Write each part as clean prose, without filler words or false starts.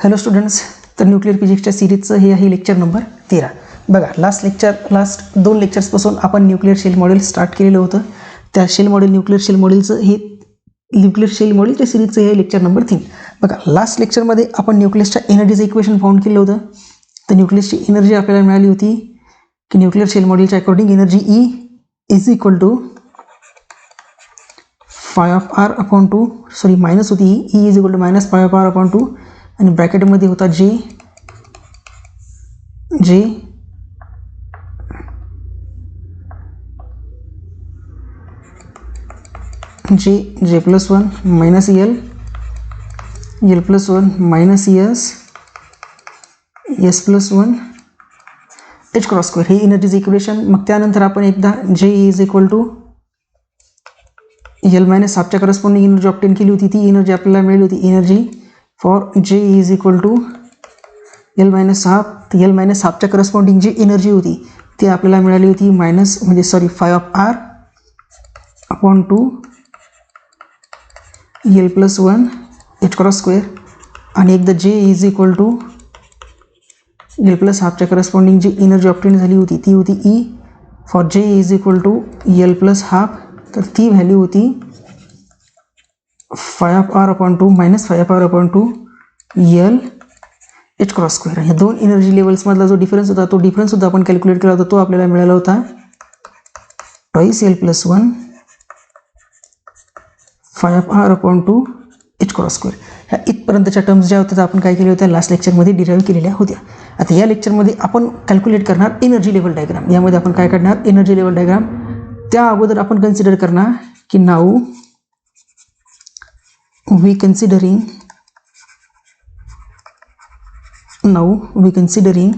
Hello students, तर nuclear फिजिक्सच्या सिरीजचं हे आहे लेक्चर नंबर 13. बघा, लास्ट 2 लेक्चर्सपासून आपण न्यूक्लिअर शेल मॉडेल स्टार्ट केलेलं होतं. त्या शेल मॉडेल न्यूक्लिअर शेल मॉडेलच्या सिरीजचं हे लेक्चर नंबर 3. बघा, लास्ट लेक्चरमध्ये आपण न्यूक्लियसच्या एनर्जीचं इक्वेशन फाउंड केलं होतं. तर न्यूक्लियसची एनर्जी आपल्याला मिळाली होती की न्यूक्लिअर शेल मॉडेलच्या according energy E is equal to πr/2, sorry minus होती E is equal to minus πr/2 आणि ब्रॅकेटमध्ये होता J plus 1 minus L plus 1 minus S plus 1 H cross square हे एनर्जीचं इक्वेशन. मग त्यानंतर आपण एकदा J is equal to L minus हाफच्या करस्पॉन्डिंग एनर्जी ऑप्टेन केली होती. ती एनर्जी आपल्याला मिळाली होती energy for J is equal to L minus half. तर एल मायनस हाफच्या करस्पॉन्डिंग जी एनर्जी होती ती आपल्याला मिळाली होती πr/2 L plus 1 H cross square. आणि एकदा J is equal to L plus हाफच्या करस्पॉन्डिंग जी एनर्जी ऑप्टेन झाली होती ती होती E for J is equal to L plus half. तर ती व्हॅल्यू होती πr/2 minus πr/2 L H cross square. ह्या दोन एनर्जी लेवल्समधला जो डिफरन्स होता तो डिफरन्ससुद्धा आपण कॅल्क्युलेट केला होता. तो आपल्याला मिळाला होता twice L plus 1 πr/2 H cross square. ह्या इथपर्यंतच्या टर्म्स ज्या होत्या आपण काय केल्या होत्या लास्ट लेक्चरमध्ये डिराईव्ह केलेल्या होत्या. आता या लेक्चरमध्ये आपण कॅल्क्युलेट करणार एनर्जी लेवल डायग्राम. यामध्ये आपण काय काढणार एनर्जी लेवल डायग्राम. त्या अगोदर आपण कन्सिडर करणार की now we considering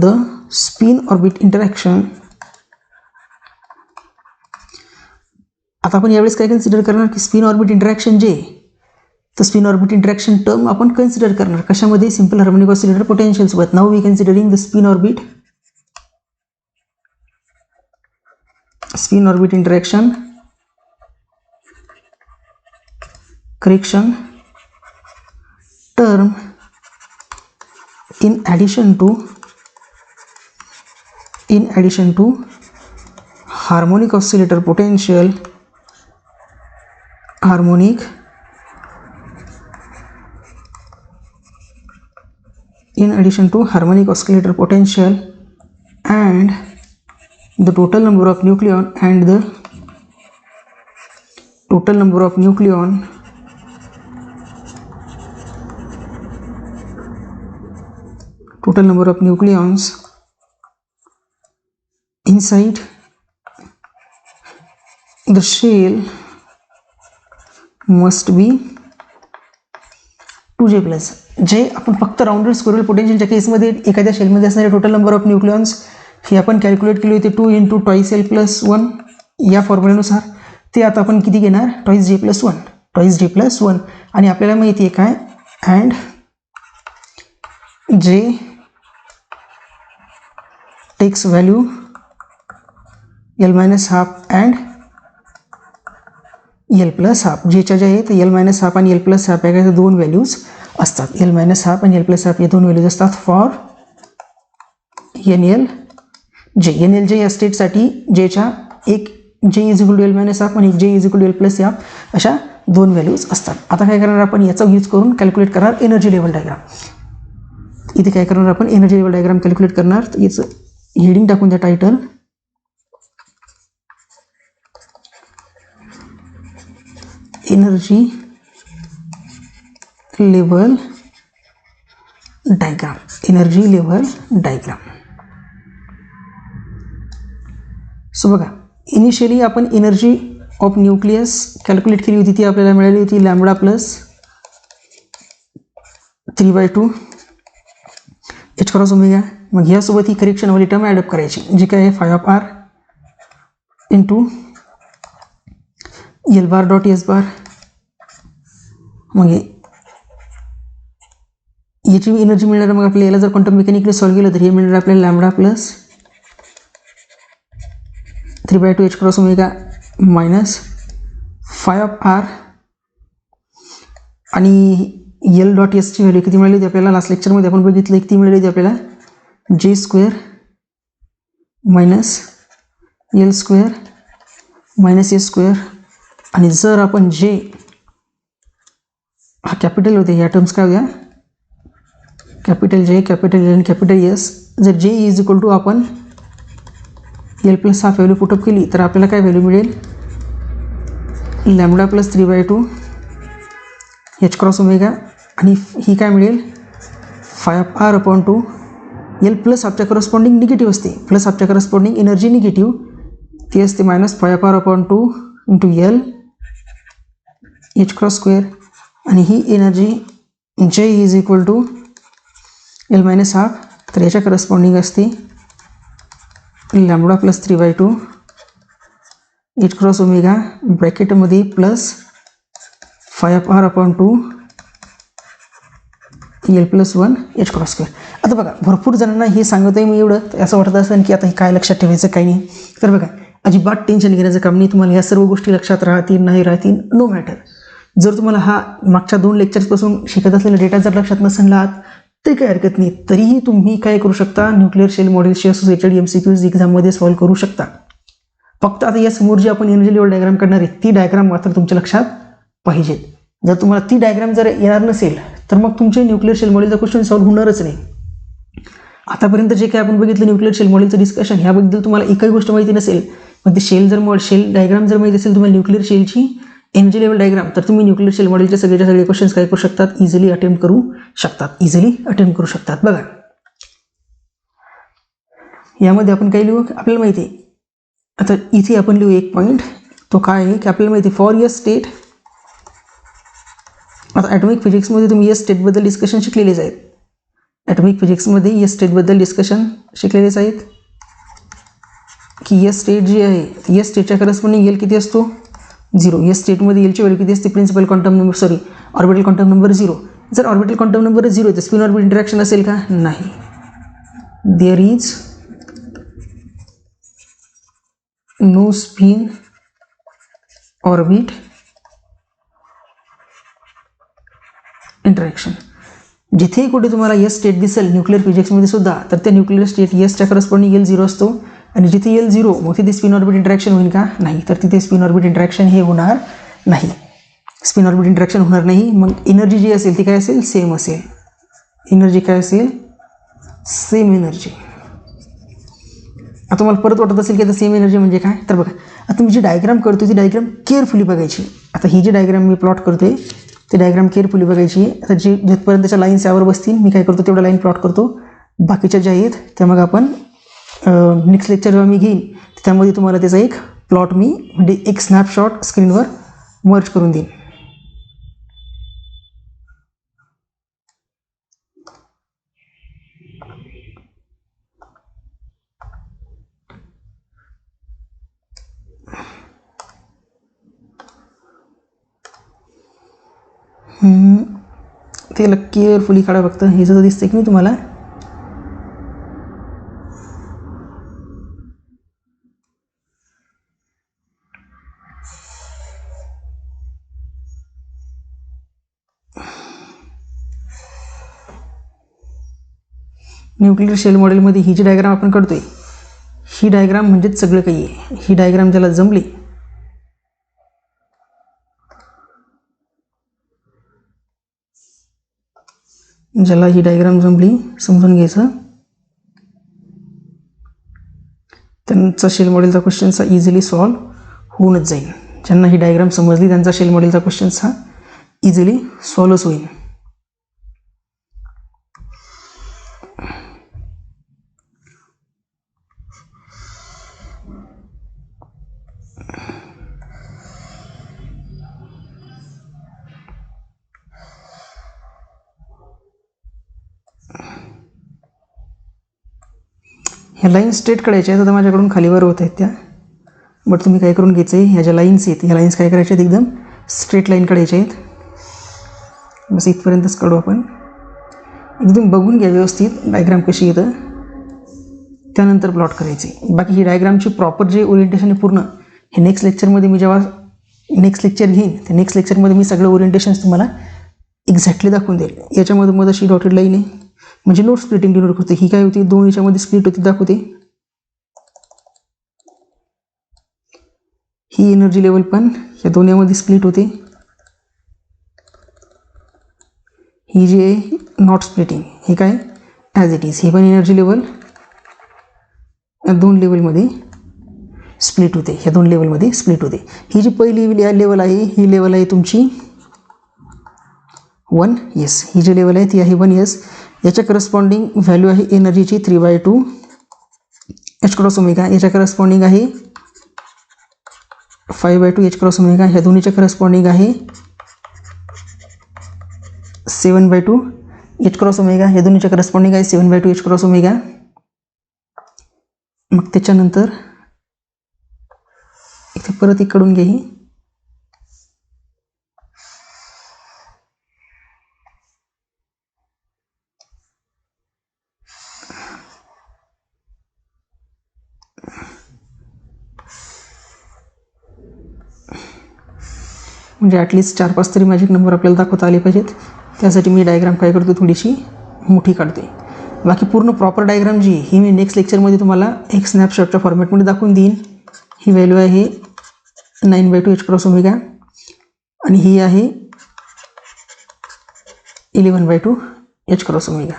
the spin orbit interaction. आता आपण यावेळेस काय कन्सिडर करणार की स्पिन ऑर्बिट इंटरॅक्शन तर स्पिन ऑर्बिट इंटरॅक्शन टर्म आपण कन्सिडर करणार कशामध्ये सिंपल हार्मोनिक ऑसिलेटर पोटेन्शियल सोबत. Now we considering the spin orbit interaction correction term in addition to harmonic oscillator potential, and the total number of nucleon nucleons inside the shell must be 2J plus. जे आपण फक्त rounded स्क्वेअरल पोटेन्शियलच्या केसमध्ये एखाद्या शेलमध्ये असणारे total number of nucleons हे आपण calculate केले होते 2 × ट्वाईस एल प्लस 1 या फॉर्म्युल्यानुसार. ते आता आपण किती घेणार ट्वाईस जे प्लस 1 आणि आपल्याला माहिती आहे काय and J takes value L minus half and L plus half. जेच्या ज्या आहेत एल मायनस हाफ आणि एल प्लस हाफ या दोन व्हॅल्यूज असतात. एल मायनस हाफ आणि एल प्लस हाफ या दोन व्हॅल्यूज असतात फॉर एन एल जे या स्टेटसाठी जेच्या एक J is equal to L minus half आणि J is equal to L plus half अशा दोन व्हॅल्यूज असतात. आता काय करणार आपण याचा यूज करून कॅल्क्युलेट करणार एनर्जी लेवल डायग्राम. इथे काय करणार आपण एनर्जी लेवल डायग्राम कॅल्क्युलेट करणार. तर याचं हेडिंग टाकून द्या title energy level diagram. So बघा, इनिशियली आपण एनर्जी ऑफ न्यूक्लियस कॅल्क्युलेट केली होती. ती आपल्याला मिळाली होती lambda plus 3/2 H cross omega. मग यासोबत ही करेक्शनवाली टर्म ॲडअप करायची जी काय आहे πr into L bar dot S bar. मग याची एनर्जी मिळणार. मग आपल्याला याला जर क्वांटम मेकॅनिकली सॉल्व्ह केलं तर हे मिळणार आपल्याला lambda plus 3/2 H cross omega minus 5r आणि एल डॉट एसची व्हॅल्यू किती मिळाली होती आपल्याला, लास्ट लेक्चरमध्ये आपण बघितलं किती मिळाली होती आपल्याला, J square minus L square minus A square. आणि जर आपण जे हा कॅपिटल होते, या टर्म्स काय होत्या, कॅपिटल जे कॅपिटल एल आणि कॅपिटल एस. जर जे इज इक्वल टू आपण L plus half value put up केली तर आपल्याला काय व्हॅल्यू मिळेल, lambda plus 3/2 H cross omega. आणि ही काय मिळेल, 5r/2 एल प्लस हाफच्या करस्पॉन्डिंग निगेटिव्ह असते, प्लस हाफच्या करस्पॉन्डिंग एनर्जी निगेटिव्ह ती असते -5r/2 into L H cross square. आणि ही energy J is equal to L minus half, तर याच्या करस्पॉन्डिंग असते lambda plus 3/2 H cross omega ब्रॅकेटमध्ये plus 5r/2 L plus 1 H cross square. आता बघा, भरपूर जणांना हे सांगत आहे मी एवढं, असं वाटत असेल की आता हे काय लक्षात ठेवायचं काही नाही. तर बघा, अजिबात टेन्शन घेण्याचं काम नाही. तुम्हाला या सर्व गोष्टी लक्षात राहतील नाही राहतील नो मॅटर. जर तुम्हाला हा मागच्या 2 लेक्चर्सपासून शिकत असलेला डेटा जर लक्षात नसेल राहत ते काही हरकत नाही. तरीही तुम्ही काय करू शकता, न्यूक्लिअर शेल मॉडेलशी असोसिएटेड MCQs एक्झाममध्ये सॉल्व्ह करू शकता. फक्त आता या समोर जी आपण एनर्जी लेवल डायग्राम करणार आहे ती डायग्राम मात्र तुमच्या लक्षात पाहिजे. जर तुम्हाला ती डायग्राम जर येणार नसेल तर मग तुमचे न्यूक्लिअर शेल मॉडेलचा क्वेश्चन सॉल्व्ह होणारच नाही. आतापर्यंत जे काही आपण बघितलं न्यूक्लिअर शेल मॉडेलचं डिस्कशन, ह्याबद्दल तुम्हाला एकही गोष्ट माहिती नसेल, पण ते शेल डायग्राम जर माहिती असेल तुम्हाला न्यूक्लिअर शेलची एनर्जी लेवल डायग्राम, तर तुम्ही न्यूक्लिअर शेल मॉडेलचे सगळे क्वेश्चन्स काय करू शकतात, इझिली अटेम्प्ट करू शकतात. बघा, यामध्ये आपण काय लिहू, आपल्याला माहिती आहे. आता इथे आपण लिहू एक पॉईंट, तो काय आहे की आपल्याला माहिती आहे फॉर एस स्टेट. आता ॲटॉमिक फिजिक्समध्ये तुम्ही एस स्टेटबद्दल डिस्कशन शिकलेलेच आहेत. ॲटॉमिक फिजिक्समध्ये एस स्टेटबद्दल डिस्कशन शिकलेलेच आहेत की एस स्टेट जी आहे, एस स्टेटच्या करस्पॉन्डिंग एल किती असतो, 0. एस स्टेटमध्ये एलची व्हॅल्यू किती असते, principal quantum number orbital quantum number 0. जर ऑर्बिटल क्वांटम नंबर 0 आहे तर स्पिन ऑर्बिट इंटरॅक्शन असेल का, नाही. There is no spin orbit interaction. जिथे कुठे तुम्हाला एस स्टेट दिसेल न्यूक्लिअर फिजिक्समध्ये सुद्धा, तर त्या न्यूक्लिअर स्टेट एसच्या करस्पॉन्डिंग एल 0 असतो. आणि जिथे एल 0 मग तिथे स्पिन ऑर्बिट इंटरॅक्शन होईल का, नाही. तर तिथे स्पिन ऑर्बिट इंटरॅक्शन हे होणार नाही. स्पिन ऑर्बिट इंटरॅक्शन होणार नाही. मग एनर्जी जी असेल ती काय असेल, सेम असेल. एनर्जी काय असेल, सेम एनर्जी. आता मला परत वाटत असेल की आता सेम एनर्जी म्हणजे काय, तर बघा, आता मी जी डायग्राम करतो ती डायग्राम केअरफुली बघायची. आता ही जी डायग्राम मी प्लॉट करतोय ती डायग्राम केअरफुली बघायची. आता जी जिथपर्यंतच्या लाईन्स यावर बसतील मी काय करतो तेवढ्या लाईन प्लॉट करतो. बाकीच्या ज्या आहेत त्या मग आपण नेक्स्ट लेक्चर जेव्हा मी घेईन त्यामध्ये तुम्हाला त्याचा एक प्लॉट मी म्हणजे एक स्नॅपशॉट स्क्रीनवर मर्ज करून देईन. त्याला केअरफुली काढा फक्त. हे जर दिसतंय की नाही तुम्हाला, न्यूक्लिअर शेल मॉडेलमध्ये ही जी डायग्राम आपण काढतोय ही डायग्राम म्हणजेच सगळं काही आहे. ही डायग्राम ज्याला जमली, ज्याला ही डायग्राम जमली समजून घ्यायचं, त्यांचा शेल मॉडेलचा क्वेश्चन्स हा इझिली सॉल्व्ह होऊनच जाईल. ज्यांना ही डायग्राम समजली त्यांचा शेल मॉडेलचा क्वेश्चन्स हा इझिली सॉल्व्हच होईल. ह्या लाईन स्ट्रेट काढायच्या आहेत. आता माझ्याकडून खालीवर होत आहेत त्या, बट तुम्ही काय करून घ्यायचं आहे, ह्या ज्या लाईन्स आहेत ह्या लाईन्स काय करायच्या आहेत, एकदम स्ट्रेट लाईन काढायच्या आहेत. बस इथपर्यंतच काढू आपण. एकदम बघून घ्या व्यवस्थित डायग्राम कशी येतं, त्यानंतर प्लॉट करायचे. बाकी ही डायग्रामची प्रॉपर जे ओरिएंटेशन आहे पूर्ण हे नेक्स्ट लेक्चरमध्ये मी जेव्हा नेक्स्ट लेक्चर घेईन त्या नेक्स्ट लेक्चरमध्ये मी सगळं ओरिएंटेशन्स तुम्हाला एक्झॅक्टली दाखवून देईल. याच्यामध्ये मध्ये अशी डॉटेड लाईन आहे म्हणजे नोड स्प्लिटिंग डिनोट करते. ही काय होती, दोन याच्यामध्ये स्प्लिट होती दाखवते. ही एनर्जी लेवल पण या दोन्हीमध्ये स्प्लिट होते. ही जी आहे नॉट स्प्लिटिंग, हे काय ॲज इट इज, ही पण एनर्जी लेवल या दोन लेवलमध्ये स्प्लिट होते. ह्या दोन लेवलमध्ये स्प्लिट होते. ही जी पहिली लेवल आहे ही लेवल आहे तुमची 1s. ही जी लेवल आहे ती आहे 1s. याच्या करस्पॉन्डिंग व्हॅल्यू आहे एनर्जीची 3/2 h क्रॉस ओमेगा. याच्या करस्पॉन्डिंग आहे 5/2 h क्रॉस ओमेगा. ह्या दोन्हीच्या करस्पॉन्डिंग आहे 7/2 h क्रॉस ओमेगा. ह्या दोन्हीच्या करस्पॉन्डिंग आहे 7/2 h क्रॉस ओमेगा. मग त्याच्यानंतर इथे परत इकडून घे, ही म्हणजे ॲटलिस्ट 4-5 तरी मॅजिक नंबर आपल्याला दाखवता आले पाहिजेत. त्यासाठी मी डायग्राम काय करतो, थोडीशी मोठी काढते. बाकी पूर्ण प्रॉपर डायग्राम जी ही मी नेक्स्ट लेक्चरमध्ये तुम्हाला एक स्नॅपशॉटच्या फॉर्मॅटमध्ये दाखवून देईन. ही व्हॅल्यू आहे 9/2 h क्रॉस ओमेगा आणि ही आहे 11/2 h क्रॉस ओमेगा.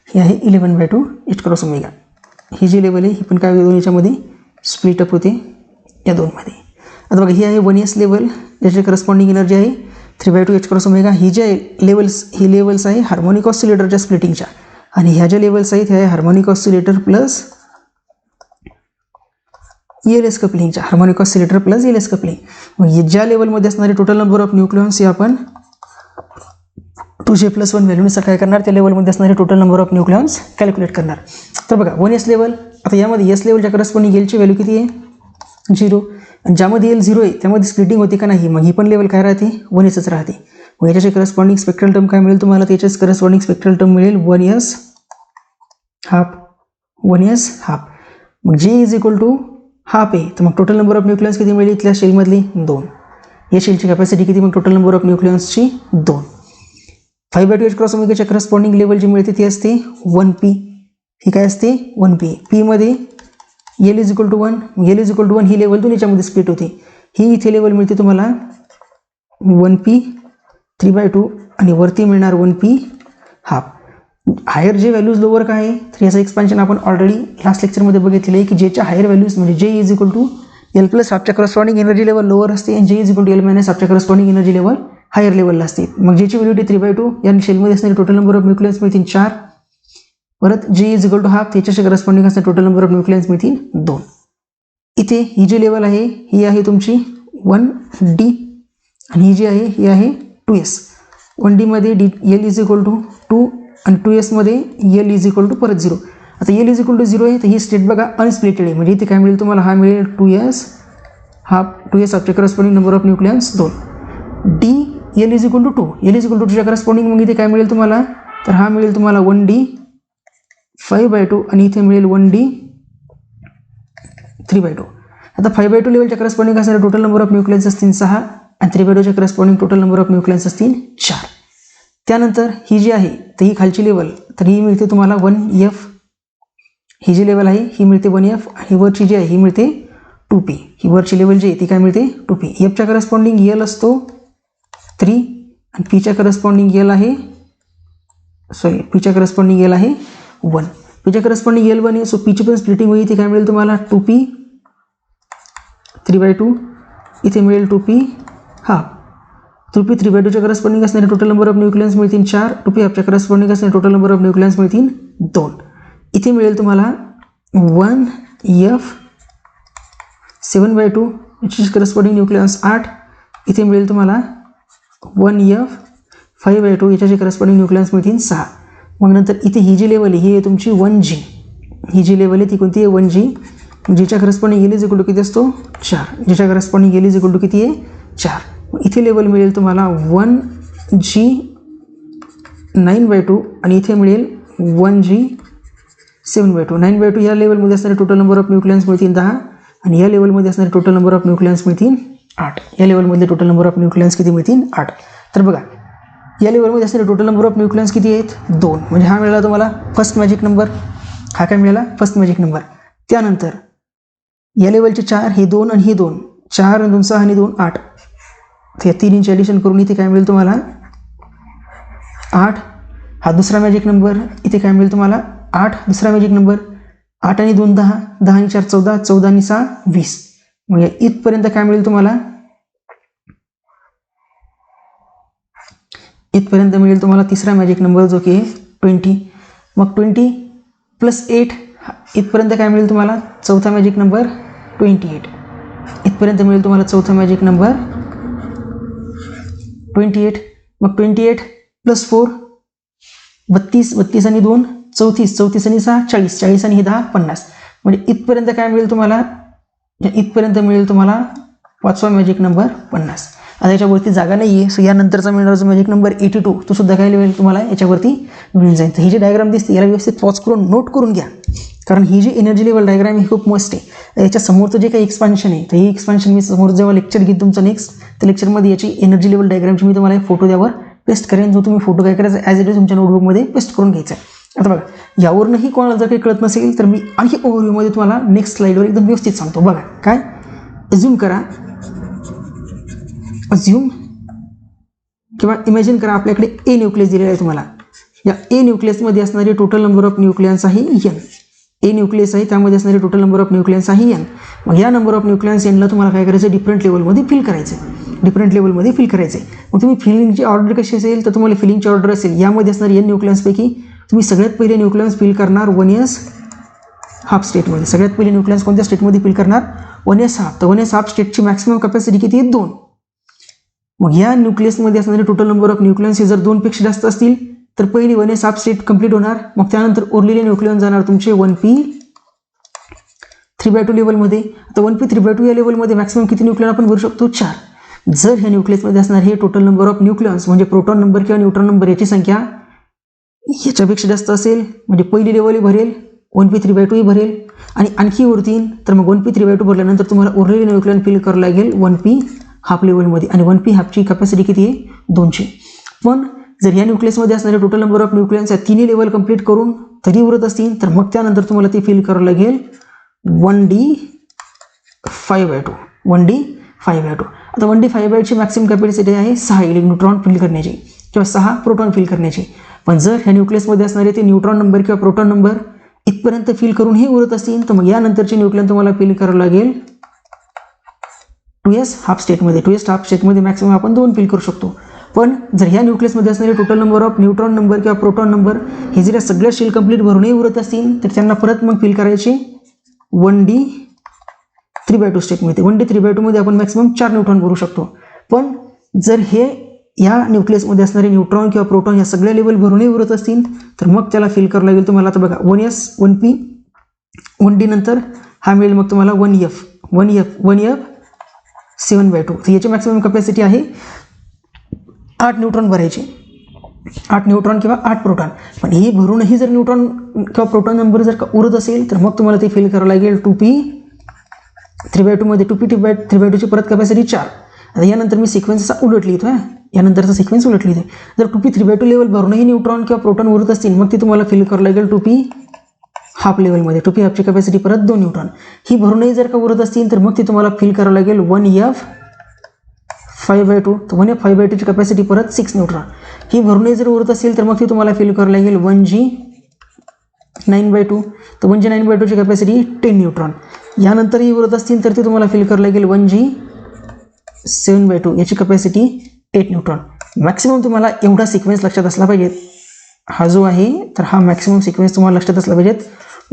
ही आहे 11/2 h क्रॉस ओमेगा. ही जी लेवल आहे ही पण काय दोन याच्यामध्ये स्प्लिट अप होते या दोनमध्ये. आता बघा ही आहे 1s लेवल, ज्याची करस्पॉन्डिंग एनर्जी आहे 3/2 h क्रॉस ओमेगा. ही जे लेवल्स, ही लेवल्स आहे हार्मोनिक ऑसिलेटरच्या स्प्लिटिंगच्या, आणि ह्या ज्या लेवल्स आहेत ह्या हार्मोनिक ऑसिलेटर प्लस ELS कपलिंगच्या, harmonic oscillator plus ELS coupling. मग ज्या लेवलमध्ये असणारे टोटल नंबर ऑफ न्यूक्लियॉन्स हे आपण 2j+1 व्हॅल्यूनुसार काय करणार, त्या लेवलमध्ये असणारे total number of nucleons calculate करणार. तर बघा 1s लेवल, आता यामध्ये s लेवलच्या करस्पॉन्डिंग एलची व्हॅल्यू किती आहे 0, आणि ज्यामध्ये एल 0 आहे त्यामध्ये स्प्लिटिंग होते का नाही, मग ही पण लेवल काय राहते 1sच राहते. मग याच्याचे करस्पॉन्डिंग स्पेक्ट्रल टर्म काय मिळेल तुम्हाला, त्याच्याच करस्पॉन्डिंग स्पेक्ट्रल टर्म मिळेल 1s हाफ. 1s half. मग J is equal to half आहे, तर मग टोटल नंबर ऑफ न्यूक्लियन्स किती मिळेल इथल्या शेलमधली 2. या शेलची कॅपॅसिटी किती, मग टोटल नंबर ऑफ न्यूक्लियन्सची 2. 5/2 h क्रॉस ओमेगाच्या करस्पॉन्डिंग लेवल जी मिळते ती असते 1p. ही काय असते 1p. p मध्ये L is equal to 1. L is equal to 1 ही लेवल दोन याच्यामध्ये स्प्लिट होते. ही इथे लेवल मिळते तुम्हाला 1p 3/2 आणि वरती मिळणार 1p हाफ. हायर जे व्हॅल्यूज लोअर काय आहे, तर याचं एक्सपान्शन आपण ऑलरेडी लास्ट लेक्चरमध्ये बघितलेलं आहे की जेच्या हायर व्हॅल्यूज म्हणजे J is equal to L plus हाफच्या करस्पॉन्डिंग एनर्जी लेवल लोअर असते आणि J is equal to L minus हाफच्या करस्पॉन्डिंग एनर्जी लेवल हायर लेवलला असते. मग जेची व्हॅल्यू 3/2 या शेलमध्ये असणारे टोटल नंबर ऑफ न्यूक्लियन्स मिळतील 4. परत J is equal to half, त्याच्याशी करस्पॉन्डिंग असणारे टोटल नंबर ऑफ न्यूक्लियन्स मिळतील 2. इथे ही जी लेवल आहे ही आहे तुमची 1d आणि ही जी आहे ही आहे 2s. 1d मध्ये L इज इक्वल टू 2 आणि 2s मध्ये L इज इक्वल टू परत 0. आता L इज इक्वल टू 0 आहे, तर ही स्टेट बघा अनस्प्लिटेड आहे, म्हणजे इथे काय मिळेल तुम्हाला, हा मिळेल 2s हाफ. 2s हाफच्या corresponding number of nucleons 2. d L is equal to 2. L is equal to 2च्या करस्पॉन्डिंग मग इथे काय मिळेल तुम्हाला, तर हा मिळेल तुम्हाला 1d 5/2 आणि इथे मिळेल 1d 3/2. आता 5/2 लेवलच्या करस्पॉन्डिंग असणारे टोटल नंबर ऑफ न्यूक्लियन्स असतील 6 आणि 3/2च्या करस्पॉन्डिंग टोटल नंबर ऑफ न्यूक्लियन्स असतील 4. त्यानंतर ही जी आहे तर ही खालची लेवल, तर ही मिळते तुम्हाला 1f. ही जी लेवल आहे ही मिळते 1f आणि वरची जी आहे ही मिळते 2p. ही वरची लेवल जी आहे ती काय मिळते 2p. एफच्या करस्पॉन्डिंग L असतो 3 आणि पीच्या करस्पॉन्डिंग L आहे पीच्या करस्पॉन्डिंग L आहे 1. पीच्या करस्पॉन्डिंग L 1 आहे, सो पीची पण स्प्लिटिंग होईल, ती काय मिळेल तुम्हाला 2p 3/2. इथे मिळेल 2p हाफ. 2p 3/2च्या करस्पॉन्डिंग असणारे टोटल नंबर ऑफ न्यूक्लियन्स मिळतील 4. 2p हाफच्या करस्पॉन्डिंग असणारे टोटल नंबर ऑफ न्यूक्लियन्स मिळतील 2. इथे मिळेल तुम्हाला 1f 7/2 याची करस्पॉन्डिंग न्यूक्लियन्स 8. इथे मिळेल तुम्हाला 1f 5/2 याच्याचे करस्पॉन्डिंग न्यूक्लियन्स मिळतील 6. मग नंतर इथे ही जी लेवल आहे ही आहे तुमची 1g. ही जी लेवल आहे ती कोणती आहे 1g. जिच्या corresponding L is equal to किती असतो 4. जिच्या corresponding L is equal to किती आहे 4. इथे लेवल मिळेल तुम्हाला 1g 9/2 आणि इथे मिळेल 1g 7/2. 9/2 या लेवलमध्ये असणारे टोटल नंबर ऑफ न्यूक्लियन्स मिळतील 10 आणि या लेवलमध्ये असणारे टोटल नंबर ऑफ न्यूक्लियन्स मिळतील 8. या लेवलमधले टोटल नंबर ऑफ न्यूक्लियन्स किती मिळतील? 8. तर बघा या लेवलमध्ये असणारे टोटल नंबर ऑफ न्यूक्लियन्स किती आहेत? 2. म्हणजे हा मिळाला तुम्हाला फर्स्ट मॅजिक नंबर. हा काय मिळाला? First magic number. त्यानंतर या लेवलचे 4, हे 2 आणि हे 2, 4 आणि 2 6 आणि 2 8. ते 3 इंच ॲडिशन करून इथे काय मिळेल तुम्हाला? 8. हा दुसरा मॅजिक नंबर. इथे काय मिळेल तुम्हाला? 8 दुसरा मॅजिक नंबर. 8 आणि 2 10, 10 आणि 4 14, 14 आणि 6 20. मग इथपर्यंत काय मिळेल तुम्हाला? इथपर्यंत मिळेल तुम्हाला तिसरा मॅजिक नंबर जो की 20. मग 20 प्लस 8 इथपर्यंत काय मिळेल तुम्हाला? चौथा मॅजिक नंबर 28. इथपर्यंत मिळेल तुम्हाला चौथा मॅजिक नंबर 28. मग 28 प्लस 4 32, 32 आणि 2 34, 34 आणि 6 40, 40 आणि 10 50. म्हणजे इथपर्यंत काय मिळेल तुम्हाला? इथपर्यंत मिळेल तुम्हाला पाचवा मॅजिक नंबर 50. आता याच्यावरती जागा नाही आहे, सो यानंतरचा मिळणारा जो मॅजिक नंबर 82 तो सुद्धा काय मिळेल तुम्हाला याच्यावरती मिळून जाईल. तर ही जी डायग्राम दिसते याला व्यवस्थित पॉज करून नोट करून घ्या, कारण ही जी एनर्जी लेवल डायग्राम ही खूप मस्त आहे. याच्या समोरचं जे काही एक्सपान्शन आहे तर ही एक्सपान्शन मी समोर जेव्हा लेक्चर घेईन तुमचं नेक्स्ट, त्या लेक्चरमध्ये याची एनर्जी लेवल डायग्रामची मी तुम्हाला फोटो द्यावर पेस्ट करेन, जो तुम्ही फोटो काय करायचा ॲज इट इज तुमच्या नोटबुकमध्ये पेस्ट करून घ्यायचा आहे. आता बघा यावरूनही कोणाला जर काही कळत नसेल तर मी आणखी ओव्हरव्ह्यूमध्ये तुम्हाला नेक्स्ट स्लाईडवर एकदम व्यवस्थित सांगतो. बघा काय अज्यूम करा, अज्यूम किंवा इमॅजिन करा आपल्याकडे ए न्यूक्लियस दिलेला आहे तुम्हाला. या ए न्यूक्लियसमध्ये असणारे टोटल नंबर ऑफ न्यूक्लियन्स आहे एन. ए न्यूक्लियस आहे त्यामध्ये असणारे टोटल नंबर ऑफ न्यूक्लियन्स आहे एन. मग या नंबर ऑफ न्यूक्लियन्स एनला तुम्हाला काय करायचं? डिफरंट लेवलमध्ये फिल करायचं. डिफरंट लेवलमध्ये फिल करायचे. मग तुम्ही फिलिंगची ऑर्डर कशी असेल तर तुम्हाला फिलिंगची ऑर्डर असेल यामध्ये असणारे एन न्यूक्लियन्सपैकी तुम्ही सगळ्यात पहिले न्यूक्लियन्स फिल करणार 1s हाफ स्टेटमध्ये. सगळ्यात पहिले न्यूक्लियन्स कोणत्या स्टेटमध्ये फिल करणार? 1s half. तर 1s हाफ स्टेटची मॅक्सिमम कॅपॅसिटी किती आहे? 2. मग या न्यूक्लियसमध्ये असणारे टोटल नंबर ऑफ न्यूक्लियन्स हे जर 2 पेक्षा जास्त असतील तर पहिली 1s हाफ स्टेट कंप्लीट होणार. मग त्यानंतर उरलेले न्यूक्लियन जाणार तुमचे 1p 3/2 लेवलमध्ये. आता 1p 3/2 या लेवलमध्ये मॅक्सिमम किती न्यूक्लियन आपण भरू शकतो? 4. जर ह्या न्यूक्लियसमध्ये असणार हे टोटल नंबर ऑफ न्यूक्लियन्स म्हणजे प्रोटॉन नंबर किंवा न्यूट्रॉन नंबर याची संख्या याच्यापेक्षा जास्त असेल म्हणजे पहिली लेवलही भरेल, 1p 3/2 भरेल आणि आणखी उरतील तर मग 1p 3/2 भरल्यानंतर तुम्हाला उरलेले न्यूक्लियन फिल करावं लागेल 1p हाफ लेवलमध्ये. आणि 1p हाफची कॅपॅसिटी किती आहे? 200. पण जर या न्यूक्लियसमध्ये असणारे टोटल नंबर ऑफ न्यूक्लियन्स या तिन्ही लेवल कंप्लीट करून तरी उरत असतील तर मग त्यानंतर तुम्हाला ते फिल करावं लागेल 1d5/2. 1d5/2. आता 1d5/2ची मॅक्सिमम कॅपॅसिटी आहे 6 न्यूट्रॉन फिल करण्याची किंवा 6 प्रोटॉन फिल करण्याची. पण जर ह्या न्यूक्लियसमध्ये असणारे ते न्यूट्रॉन नंबर किंवा प्रोटॉन नंबर इथपर्यंत फिल करून हे उरत असतील तर मग यानंतरचे न्यूक्लियन तुम्हाला फिल करावं लागेल 2s हाफ स्टेटमध्ये. 2s हाफ स्टेटमध्ये मॅक्सिमम आपण 2 फिल करू शकतो. पण जर ह्या न्यूक्लियसमध्ये असणारे total number of neutron number किंवा प्रोटॉन नंबर हे जर सगळ्या शेल कंप्लीट भरूनही उरत असतील तर त्यांना परत मग फिल करायचे 1d3/2 स्टेटमध्ये. 1d3/2 मध्ये आपण मॅक्सिमम 4 न्यूट्रॉन भरू शकतो. पण जर हे या न्यूक्लियसमध्ये असणारे न्यूट्रॉन किंवा प्रोटॉन या सगळ्या लेवल भरूनही उरत असतील तर मग त्याला फिल करावं लागेल तुम्हाला. आता बघा 1s 1p 1d नंतर हा मिळेल मग तुम्हाला 1f 7/2. तर याची मॅक्सिमम कॅपॅसिटी आहे 8 न्यूट्रॉन भरायचे. 8 न्यूट्रॉन किंवा 8 प्रोटॉन. पण हे भरूनही जर न्यूट्रॉन किंवा प्रोटॉन नंबर जर का उरत असेल तर मग तुम्हाला ते फिल करावं लागेल 2p 3/2 मध्ये. 2p 3/2ची परत कॅपॅसिटी 4. आता यानंतर मी सिक्वेन्सचा उलट लिहितो आहे. यानंतरचा सिक्वेन्स उलट लिहितो. जर 2p 3/2 लेवल भरूनही न्यूट्रॉन किंवा प्रोटॉन उरत असतील मग ते तुम्हाला फिल करावं लागेल 2p हाफ लेवलमध्ये. 2p हाफची कॅपॅसिटी परत 2 न्यूट्रॉन. ही भरूनही जर का उरत असतील तर मग ते तुम्हाला फिल करावं लागेल 1f5/2. तर 1f5/2ची कॅपॅसिटी परत 6 न्यूट्रॉन. ही भरूनही जर उरत असेल तर मग ती तुम्हाला फिल करावं लागेल 1g9/2. तर 1g9/2ची कॅपॅसिटी 10 न्यूट्रॉन. यानंतरही उरत असतील तर ते तुम्हाला फिल करावं लागेल 1g7/2. याची कॅपॅसिटी 8 न्यूट्रॉन. मॅक्सिमम तुम्हाला एवढा सिक्वेन्स लक्षात असला पाहिजेत. हा जो आहे तर हा मॅक्सिमम सिक्वेन्स तुम्हाला लक्षात असला पाहिजेत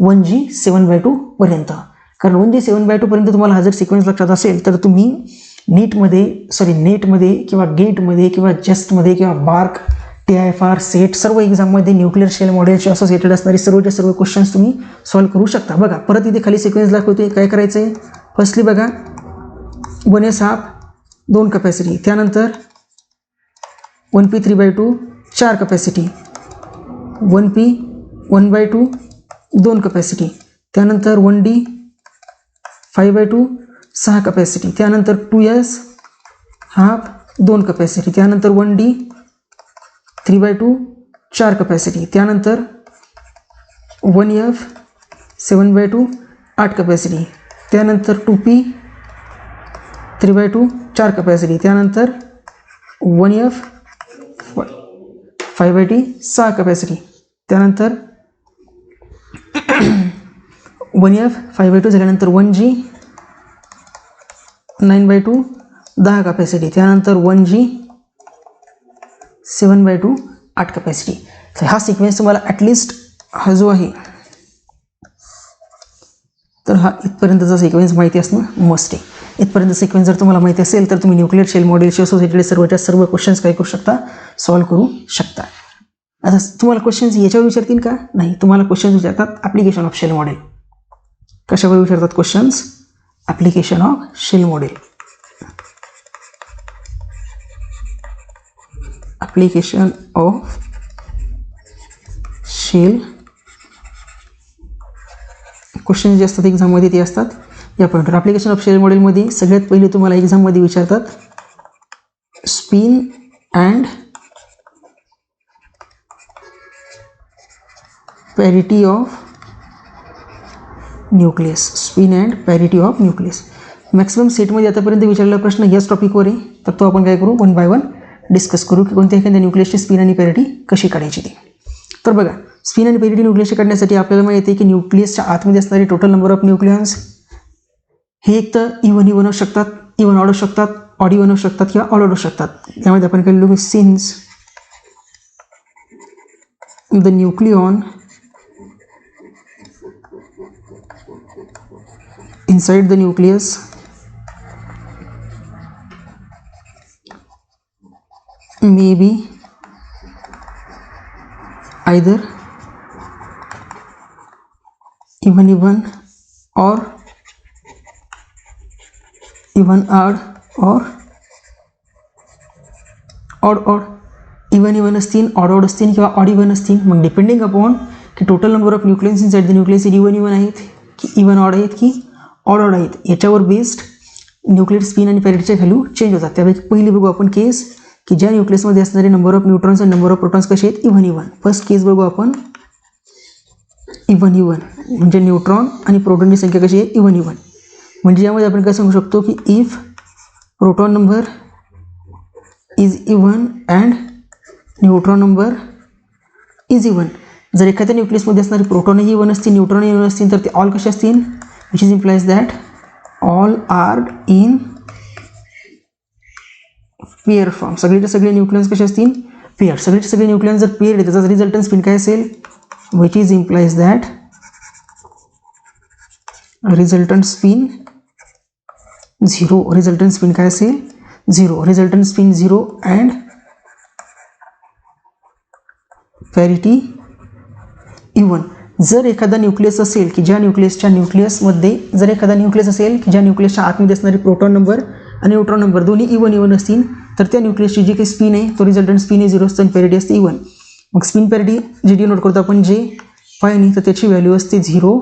1g7/2 पर्यंत. कारण 1g7/2 पर्यंत तुम्हाला हा जर सिक्वेन्स लक्षात असेल तर तुम्ही नेटमध्ये किंवा गेटमध्ये किंवा जस्टमध्ये किंवा बार्क TIFR सेट सर्व एक्झाममध्ये न्यूक्लिअर शेल मॉडेलचे असोसिएटेड असणारे सर्वच्या सर्व क्वेश्चन्स तुम्ही सॉल्व्ह करू शकता. बघा परत इथे खाली सिक्वेन्स दाखवते. काय करायचं आहे? फर्स्टली बघा 1s हाफ 2 कॅपॅसिटी. त्यानंतर 1p 3/2 4 कॅपॅसिटी. 1p 1/2 2 capacity. त्यानंतर 1d 5/2 6 कॅपॅसिटी. त्यानंतर 2s हाफ 2 कपॅसिटी, त्यानंतर 1D 3/2 4 कपॅसिटी, त्यानंतर 1F 7/2 8 कपॅसिटी, त्यानंतर 2P 3/2 4 कपॅसिटी, त्यानंतर 1F 5/T 6 कपॅसिटी, त्यानंतर 1F 5/2 झाल्यानंतर 1G 9/2 10 कपॅसिटी, त्यानंतर 1G 7/2 8 कपॅसिटी. तर हा सिक्वेन्स तुम्हाला ॲटलिस्ट हा जो आहे तर हा इथपर्यंतचा सिक्वेन्स माहिती असणं मस्ट आहे. इथपर्यंत सिक्वेन्स जर तुम्हाला माहिती असेल तर तुम्ही न्यूक्लियर शेल मॉडेलशी असोसिएटेड सर्वच्या सर्व क्वेश्चन्स काय करू शकता, सॉल्व्ह करू शकता. आता तुम्हाला क्वेश्चन्स याच्यावर विचारतील का? नाही, तुम्हाला क्वेश्चन्स विचारतात ॲप्लिकेशन ऑफ शेल मॉडेल. कशावर विचारतात questions? Application of shell model. Application of shell question जे असतात एक्झाममध्ये ते असतात या पॉईंटवर. ॲप्लिकेशन ऑफ शेल मॉडेलमध्ये सगळ्यात पहिले तुम्हाला एक्झाममध्ये विचारतात spin and parity of nucleus. Spin and parity of nucleus maximum सेटमध्ये आतापर्यंत विचारलेला प्रश्न याच टॉपिकवर आहे. तर तो आपण काय करू, 1 बाय 1 डिस्कस करू की कोणत्या एखाद्या न्यूक्लियसची स्पिन आणि पॅरिटी कशी काढायची ती. तर बघा, स्पिन आणि पॅरिटी न्यूक्लियसची काढण्यासाठी आपल्याला माहिती आहे की न्यूक्लियसच्या आतमध्ये असणारे टोटल नंबर ऑफ न्यूक्लियॉन्स हे एक तर इव्हन असू शकतात, इव्हन ऑड असू शकतात, ऑड इव्हन असू शकतात किंवा ऑड असू शकतात. त्यामध्ये आपण काय लिहू की since the nucleon inside the nucleus may be either even or even odd or odd. even असतील, odd असतील किंवा odd even असतील. मग डिपेंडिंग अपॉन की total number of nucleons inside the nucleus even आहेत की इवन ऑड आहेत की ऑड आहेत, याच्यावर बेस्ड न्यूक्लियर स्पिन आणि पॅरिटीच्या व्हॅल्यू चेंज होतात. त्यापैकी पहिली बघू आपण केस की ज्या न्यूक्लियसमध्ये असणारे नंबर ऑफ न्यूट्रॉन्स आणि नंबर ऑफ प्रोटॉन्स कसे आहेत, इव्हन. फर्स्ट केस बघू आपण इव्हन म्हणजे न्यूट्रॉन आणि प्रोटॉनची संख्या कशी आहे, इव्हन. म्हणजे यामध्ये आपण काय सांगू शकतो की if proton number is even and neutron number is even. जर एखाद्या न्यूक्लियसमध्ये असणारे प्रोटॉनही इव्हन असतील, न्यूट्रॉनही इव्हन असतील, तर ते ऑल कसे असतील, which is implies that all are in pair form. सगळेचे सगळे न्यूक्लियन्स कसे असतील, पेअर. सगळेचे सगळे न्यूक्लियन्स जर पेअर आहे त्याचा रिझल्टंट स्पिन काय असेल, which is implies that resultant spin 0. Resultant spin काय असेल, 0. Resultant spin 0 and parity even. जर एखादा न्यूक्लियस असेल की ज्या न्यूक्लियसमध्ये जर एखादा न्यूक्लियस असेल की ज्या न्यूक्लियसच्या आतमध्ये असणारे प्रोटॉन नंबर आणि न्यूट्रॉन नंबर दोन्ही इव्हन असतील, तर त्या न्यूक्लियसची जी काही स्पिन आहे तो रिझल्टंट स्पिन आहे 0 असतं आणि पॅरिटी असते इव्हन. मग स्पिन पॅरिटी जी डिनोट करतो आपण जे पायनी, तर त्याची व्हॅल्यू असते 0+.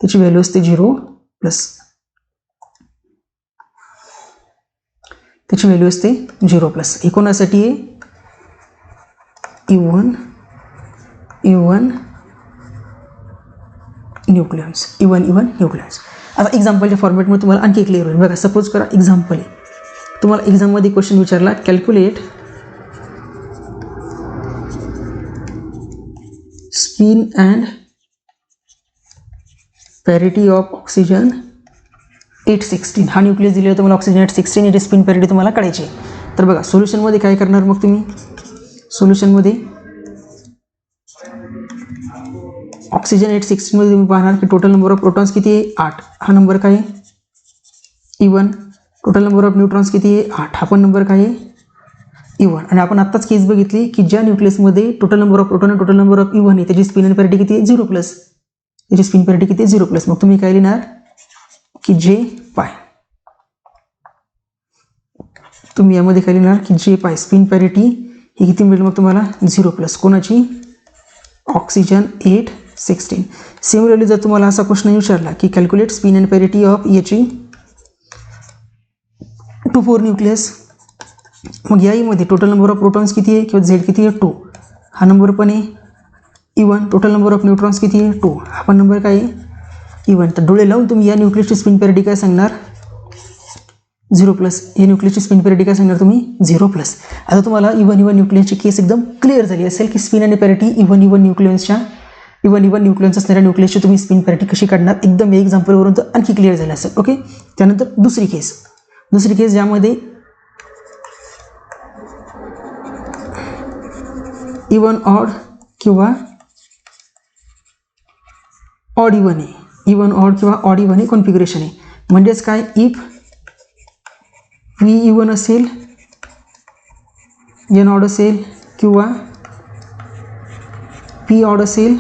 त्याची व्हॅल्यू असते 0+. त्याची व्हॅल्यू असते 0+. हे कोणासाठी आहे, इव्हन न्यूक्लियन्स, इव्हन न्यूक्लियन्स. आता एक्झाम्पलच्या फॉर्मॅटमध्ये तुम्हाला आणखी क्लिअर होईल. बघा, सपोज करा एक्झाम्पल आहे, तुम्हाला एक्झाममध्ये क्वेश्चन विचारला calculate spin and parity of oxygen 816. हा न्यूक्लियस दिलेला तुम्हाला ऑक्सिजन 816, याची स्पिन पॅरिटी तुम्हाला काढायची. तर बघा, सोल्युशनमध्ये काय करणार मग तुम्ही, सोल्युशनमध्ये ऑक्सिजन 816 मध्ये तुम्ही पाहणार की टोटल नंबर ऑफ प्रोटॉन्स किती आहे, 8. हा नंबर काय आहे, even. Total number of neutrons किती आहे, 8. हा पण नंबर काय आहे, इव्हन. आणि आपण आत्ताच केस बघितली की ज्या न्यूक्लियसमध्ये टोटल नंबर ऑफ प्रोटॉन आणि टोटल नंबर ऑफ इव्हन आहे त्याची स्पिन आणि पॅरिटी किती आहे, 0+. त्याची स्पिन पॅरिटी किती आहे, 0+. मग तुम्ही काय लिहिणार की जे पाय. तुम्ही यामध्ये काय लिहिणार की जे पाय स्पिन पॅरिटी ही किती मिळेल मग तुम्हाला, 0+. कोणाची, ऑक्सिजन 816. सिमिलरली जर तुम्हाला असा क्वेश्चन विचारला की calculate spin and parity of याची 2,4 न्यूक्लियस. मग या ईमध्ये टोटल नंबर ऑफ प्रोटॉन्स किती आहे किंवा झेड किती आहे 2. हा नंबर पण आहे even. Total number of neutrons किती आहे 2. हा पण नंबर काय आहे इवन. तर डोळे लावून तुम्ही या न्यूक्लियसची स्पिन पॅरिटी काय सांगणार 0+. या न्यूक्लियसची स्पिन पॅरिटी काय सांगणार तुम्ही 0+. आता तुम्हाला इवन न्यूक्लियसची केस एकदम क्लिअर झाली असेल की स्पिन आणि पॅरिटी इवन न्यूक्लियसच्या इवन न्यूक्लियस असणाऱ्या न्यूक्लियसची तुम्ही स्पिन पॅरिटी कशी काढणार एकदम या एक्झाम्पलवरून तर आणखी क्लिअर झालं असेल. ओके. त्यानंतर दुसरी केस ज्यामध्ये इवन ऑड किंवा ऑड इवन आहे. इवन ऑड किंवा ऑड इवन हे कॉन्फिगरेशन आहे. म्हणजेच काय इफ V इवन असेल N ऑड असेल किंवा P ऑड असेल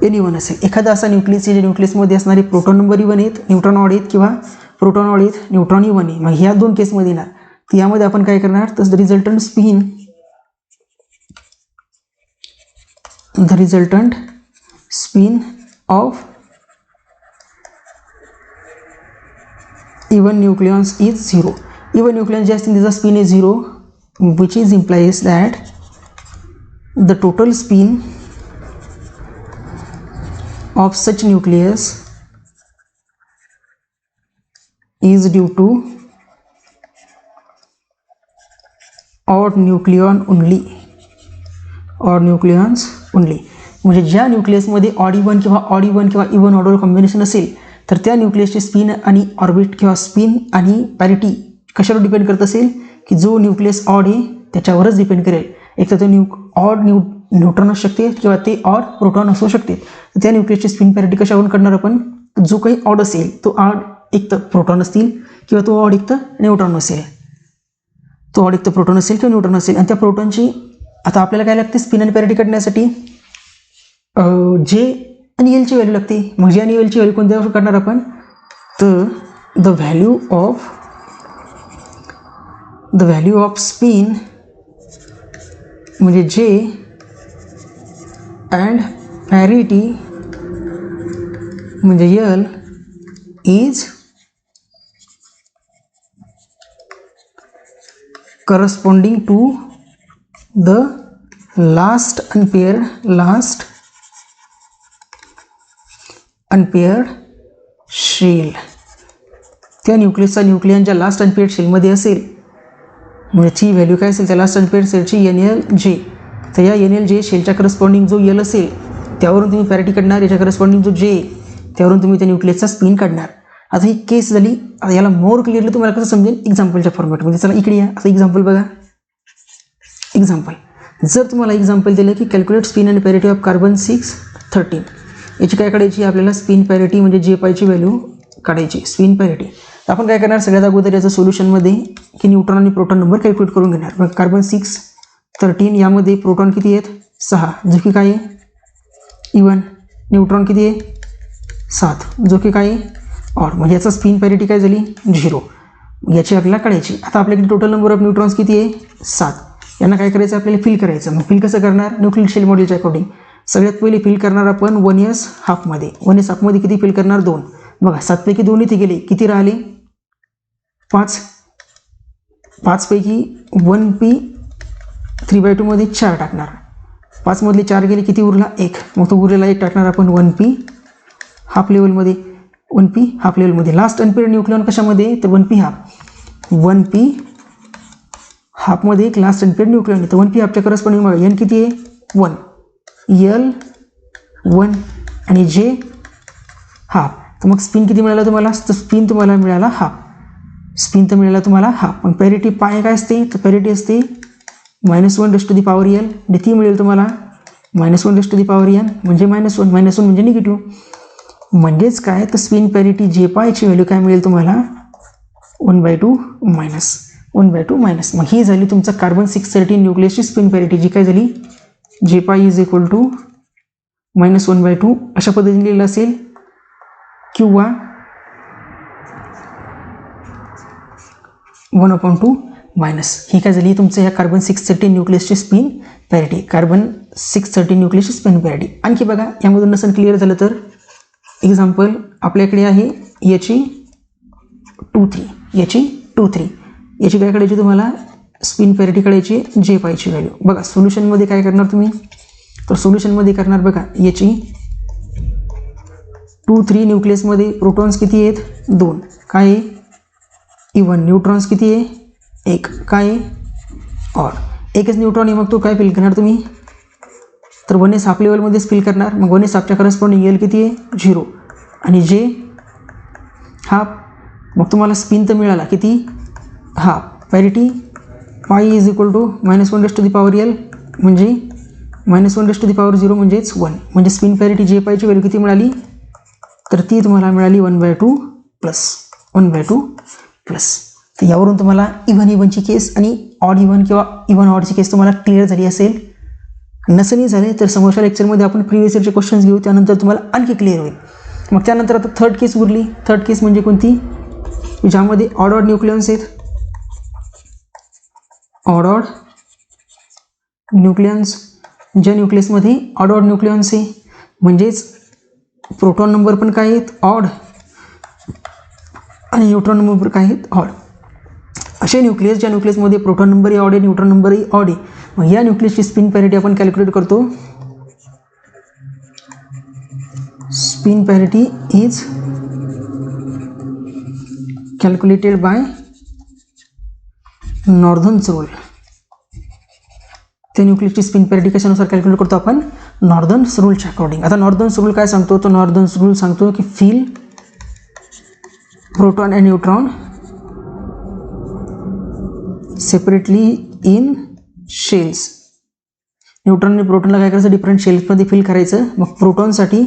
N इवन असेल. एखादा असा न्यूक्लियस आहे ज्या न्यूक्लियसमध्ये असणारे प्रोटॉन नंबर इवन आहेत, न्यूट्रॉन ऑड आहेत किंवा प्रोटॉन ऑड आहेत, न्यूट्रॉन इवन आहे. मग ह्या दोन केसमध्ये ना तर यामध्ये आपण काय करणार तर the resultant spin off even nucleons is 0. Even nucleons जे असतील त्याचा spin is 0, which is implies that the total spin of such nucleus is due to odd nucleon only. Odd nucleons only. म्हणजे ज्या न्यूक्लियसमध्ये ऑड इवन किंवा even order combination असेल तर त्या न्यूक्लियसची स्पिन आणि ऑर्बिट किंवा स्पिन आणि पॅरिटी कशावर डिपेंड करत असेल की जो न्यूक्लियस ऑड आहे त्याच्यावरच डिपेंड करेल. एक तर तो ऑड न्यूट्रॉन असू शकते किंवा ते ऑड प्रोटॉन असू शकते. तर त्या न्यूक्लियसची स्पिन पॅरिटी कशावरून करणार आपण जो काही ऑड असेल तो ऑड एक तर प्रोटॉन असतील किंवा तो ऑड एक तर न्यूट्रॉन असेल. तो ऑड एक तर प्रोटॉन असेल किंवा न्यूट्रॉन असेल. आणि त्या प्रोटॉनची आता आपल्याला काय लागते स्पिन आणि पॅरिटी काढण्यासाठी जे आणि एलची व्हॅल्यू लागते. मग जे आणि एलची व्हॅल्यू कोणत्या काढणार आपण तर द व्हॅल्यू ऑफ स्पिन म्हणजे जे अँड पॅरिटी म्हणजे L is corresponding to the last unpaired shell. त्या न्यूक्लियसचा न्यूक्लियन ज्या लास्ट अनपेअर्ड शेलमध्ये असेल म्हणजे ची व्हॅल्यू काय असेल त्या लास्ट अनपेअर्ड शेलची NLJ. तर या NLJ शेलच्या करस्पॉन्डिंग जो एल असेल त्यावरून तुम्ही पॅरिटी काढणार. याच्या करस्पॉन्डिंग जो जे त्यावरून तुम्ही त्या न्यूक्लियसचा स्पिन काढणार. आता ही केस झाली. आता याला मोर क्लिअरली तुम्हाला कसं समजेल एक्झाम्पलच्या फॉर्मॅटमध्ये. चला इकडे या. असं एक्झाम्पल बघा. एक्झाम्पल जर तुम्हाला एक्झाम्पल दिलं की calculate spin and parity of carbon 613 याची काय काढायची आपल्याला स्पिन पॅरिटी म्हणजे जे पायची व्हॅल्यू काढायची स्पिन पॅरिटी. आपण काय करणार सगळ्यात अगोदर याचं सोल्युशनमध्ये की न्यूट्रॉन आणि प्रोटॉन नंबर कॅल्क्युलेट करून घेणार. मग कार्बन 613 यामध्ये प्रोटॉन किती आहेत 6 जो की काय आहे इवन. न्यूट्रॉन किती आहे 7 जो की काय आहे ऑड. म्हणजे याचा स्पिन पॅरिटी काय झाली 0. याची आपल्याला काढायची. आता आपल्याकडे टोटल नंबर ऑफ न्यूट्रॉन्स किती आहे 7. यांना काय करायचं आपल्याला फिल करायचं. मग फिल कसं करणार न्यूक्लियर शेल मॉडेलच्या अकॉर्डिंग. सगळ्यात पहिले फिल करणार आपण 1s हाफमध्ये. 1s हाफमध्ये किती फिल करणार 2. बघा 7 पैकी 2 इथे गेले किती राहिले 5. 5 पैकी 1p 3/2 मध्ये 4 टाकणार. 5 मधले 4 गेले किती उरला 1. मग तो उरलेला 1 टाकणार आपण 1p हाफ लेवलमध्ये. 1p हाफ लेवलमध्ये. लास्ट अनपेअर्ड न्यूक्लियॉन कशामध्ये तर 1p हाफ. 1p हाफमध्ये एक लास्ट अनपेअर्ड न्यूक्लियॉन आहे. तर 1p हाफच्या करस्पॉन्डिंग बघा n किती आहे 1 L 1 आणि J हाफ. तर मग स्पिन किती मिळाला तुम्हाला तर स्पिन तुम्हाला मिळाला हाफ. स्पिन तर मिळाला तुम्हाला हाफ. पण पॅरिटी पाय काय असते तर पॅरिटी असते -1⁻L आणि ती मिळेल तुम्हाला -1⁻n म्हणजे -1 म्हणजे निगेटिव्ह. म्हणजेच काय तर स्पिन पॅरिटी जे पायची व्हॅल्यू काय मिळेल तुम्हाला 1/2 मायनस. मग ही झाली तुमचा कार्बन 613 न्यूक्लियसची स्पिन पॅरिटी जी काय झाली जे पाय इज इक्वल टू -1/2 अशा पद्धतीने लिहिलं असेल किंवा 1/2 मायनस. ही काय झाली तुमचं ह्या कार्बन 613 न्यूक्लियसची स्पिन पॅरिटी. कार्बन 613 न्यूक्लियसची स्पिन पॅरिटी. आणखी बघा यामधून नसेल क्लिअर झालं तर एक्झाम्पल आपल्याकडे आहे याची 2-3 याची 2 3. याची काय काढायची तुम्हाला स्पिन पॅरिटी काढायची जे पाहिजे व्हॅल्यू. बघा सोल्युशनमध्ये काय करणार तुम्ही, तर सोल्युशनमध्ये करणार बघा याची 2 3 न्यूक्लियसमध्ये प्रोटॉन्स किती आहेत 2, काय आहे इवन, न्यूट्रॉन्स किती आहे 1, काय आहे ऑड. एकच न्यूट्रॉन आहे, मग तो काय फिल करणार तुम्ही, तर 1s हाफ लेवलमध्येच फिल करणार. मग 1s हाफच्या करस्पॉन्डिंग एल किती आहे 0 आणि जे हाफ. मग तुम्हाला स्पिन तर मिळाला किती half. Parity pi is equal to -1 म्हणजे -1 म्हणजेच 1. म्हणजे स्पिन पॅरिटी जे पायची व्हॅल्यू किती मिळाली, तर ती तुम्हाला मिळाली 1/2 प्लस 1/2 प्लस. तर यावरून तुम्हाला इव्हनची केस आणि ऑड इव्हन किंवा इव्हन ऑडची केस तुम्हाला क्लिअर झाली असेल. नसंही झाले तर समोरच्या लेक्चरमध्ये आपण प्रिव्हियस इयरचे क्वेश्चन्स घेऊ, त्यानंतर तुम्हाला आणखी क्लिअर होईल. मग त्यानंतर आता थर्ड केस उरली. थर्ड केस म्हणजे कोणती, ज्यामध्ये ऑड न्यूक्लियन्स आहेत. ऑड न्यूक्लियन्स, ज्या न्यूक्लियसमध्ये ऑड न्यूक्लियन्स आहे म्हणजेच प्रोटॉन नंबर पण काय आहेत ऑड आणि न्यूट्रॉन नंबर काय आहेत ऑड. असे न्यूक्लियस ज्या न्यूक्लियसमध्ये प्रोटॉन नंबरही ऑड आहे, न्यूट्रॉन नंबरही ऑड आहे, मग या न्यूक्लियसची स्पिन पॅरिटी आपण कॅल्क्युलेट करतो. Spin parity is calculated by Nordheim's rule. त्या न्यूक्लियसची स्पिन पॅरिटी कशानुसार कॅल्क्युलेट करतो आपण, नॉर्धन्स रूलच्या अकॉर्डिंग. आता नॉर्धन्स रूल काय सांगतो, तो नॉर्धन्स रूल सांगतो की fill proton and neutron separately in shells. Neutron आणि प्रोटॉनला काय करायचं, डिफरंट शेल्समध्ये फिल करायचं. मग प्रोटॉनसाठी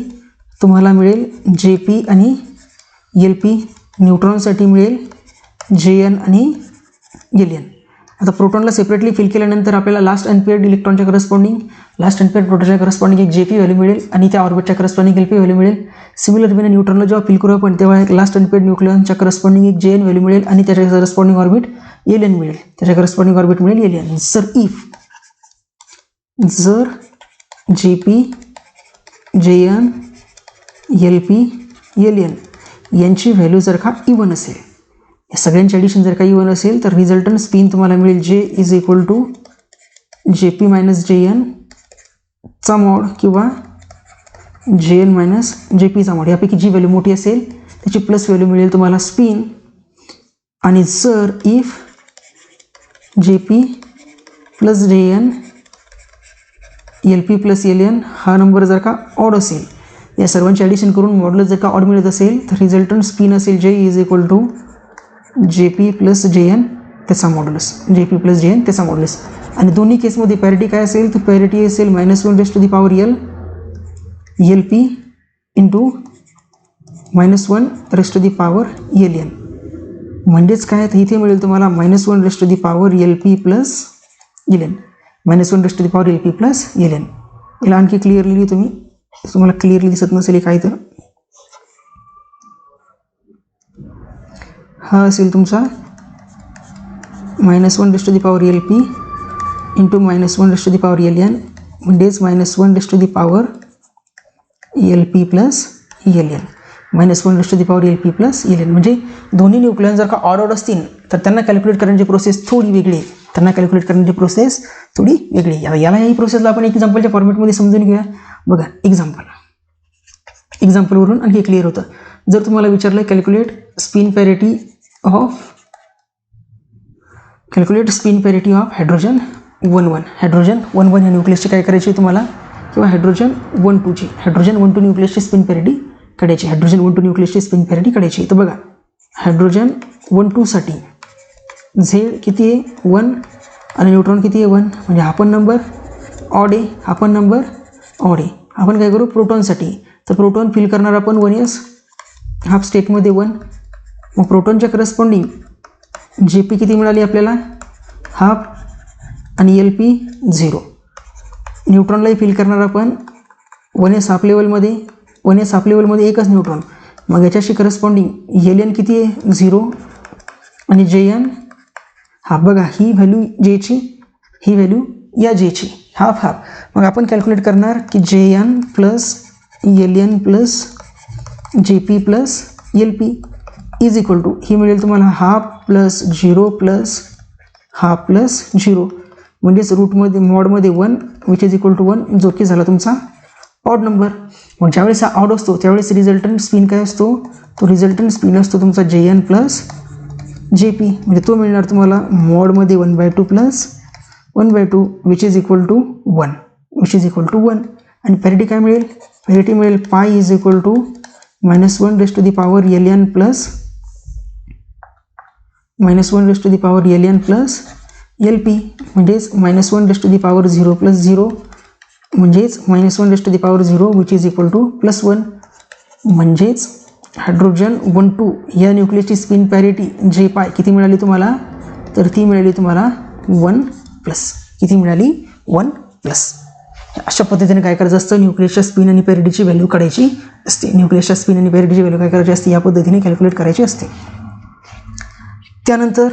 तुम्हाला मिळेल JP आणि LP, न्यूट्रॉनसाठी मिळेल JN आणि LN. आता प्रोटॉनला सेपरेटली फिल केल्यानंतर आपल्याला लास्ट अनपेअर्ड इलेक्ट्रॉनच्या करस्पॉन्डिंग, लास्ट अनपेअर्ड प्रोटॉनच्या करस्पॉन्डिंग एक JP व्हॅल्यू मिळेल आणि त्या ऑर्बिटच्या करस्पॉन्डिंग LP व्हॅल्यू मिळेल. सिमिलर वेने न्यूट्रॉनला जेव्हा फिल करू आपण तेव्हा एक लास्ट अनपेअर्ड न्यूक्लियनच्या करस्पॉन्डिंग एक JN व्हॅल्यू मिळेल आणि त्याच्या करस्पॉन्डिंग ऑर्बिट LN मिळेल, त्याच्या करस्पॉन्डिंग ऑर्बिट मिळेल LN. जर JP JN LP LN यांची व्हॅल्यू जर का इवन असेल, या सगळ्यांची ॲडिशन जर का इवन असेल, तर रिझल्टंट स्पिन तुम्हाला मिळेल J is equal to JP minus JN चा मॉड किंवा JN मायनस JP चा मॉड. यापैकी जी व्हॅल्यू मोठी असेल त्याची प्लस व्हॅल्यू मिळेल तुम्हाला स्पिन. आणि जर if JP plus JN LP plus LN हा नंबर जर का ऑड असेल, या सर्वांची ॲडिशन करून मॉडल जर का ऑड मिळत असेल, तर रिझल्टंट स्पिन असेल J is equal to JP plus JN त्याचा मॉड्युलस, JP प्लस JN त्याचा मॉड्युलस. आणि दोन्ही केसमध्ये पॅरिटी काय असेल, तर पॅरिटी असेल -1 LP इंटू -1 LN. म्हणजेच काय, तर इथे मिळेल तुम्हाला -1 LP plus LN, -1 LP plus LN. याला आणखी क्लिअरली तुम्हाला क्लिअरली दिसत नसेल काय, तर हा असेल तुमचा -1 LP इंटू -1 LN म्हणजेच -1 LP plus LN, -1 LP plus LN. म्हणजे दोन्ही न्यूक्लियन जर का ऑड असतील तर त्यांना कॅल्क्युलेट करण्याची प्रोसेस थोडी वेगळी आहे, याला ही प्रोसेसला आपण एक्झाम्पलच्या फॉर्मॅटमध्ये समजून घेऊया. बघा एक्झाम्पलवरून आणखी क्लिअर होतं. जर तुम्हाला विचारलं calculate spin parity of hydrogen 1 hydrogen 1 या न्यूक्लियसची काय करायची तुम्हाला, किंवा हायड्रोजन 1 2 न्यूक्लियसची स्पिन पॅरिटी काढायची. तर बघा हायड्रोजन 1 2 साठी Z किती आहे 1 आणि न्यूट्रॉन किती आहे 1, म्हणजे हा पण नंबर ऑड आहे, आपण काय करू प्रोटॉनसाठी, तर प्रोटॉन फिल करणार आपण 1s हाफ स्टेटमध्ये 1. मग प्रोटॉनच्या करस्पॉन्डिंग JP किती मिळाली आपल्याला हाफ आणि LP 0. न्यूट्रॉनलाही फिल करणार आपण 1s हाफ लेवलमध्ये एकच न्यूट्रॉन, मग याच्याशी करस्पॉन्डिंग LN किती आहे 0 आणि JN हाफ. बघा ही व्हॅल्यू Jची, ही व्हॅल्यू या Jची, हाफ. मग आपण कॅल्क्युलेट करणार की JN plus LN plus JP plus LP is equal to ही मिळेल तुम्हाला half plus 0 plus half plus 0 म्हणजेच रूटमध्ये मॉडमध्ये 1 विच इज इक्वल टू 1 जो की झाला तुमचा ऑड नंबर. मग ज्यावेळेस हा ऑड असतो त्यावेळेस रिझल्टंट स्पिन काय असतो, तो रिझल्टंट स्पिन असतो तुमचा JN प्लस JP, म्हणजे तो मिळणार तुम्हाला मॉडमध्ये 1/2 plus 1/2 which is equal to 1 which is equal to 1. आणि पॅरिटी काय मिळेल, पॅरिटी मिळेल pi is equal to -1 raise to the power LN plus -1 raise to the power LN plus LP, म्हणजेच -1 raise to the power 0 plus 0 म्हणजेच -1 raise to the power 0 which is equal to +1. म्हणजेच hydrogen 1,2 या न्यूक्लियसची spin parity जे पाय किती मिळाली तुम्हाला, तर ती मिळाली तुम्हाला 1+. किती मिळाली, 1+. अशा पद्धतीने काय करायचं असतं, न्यूक्लियसच्या स्पिन आणि पॅरिटीची व्हॅल्यू काढायची असते. न्यूक्लियसच्या स्पिन आणि पॅरिटीची व्हॅल्यू काय करायची असते, या पद्धतीने कॅल्क्युलेट करायची असते. त्यानंतर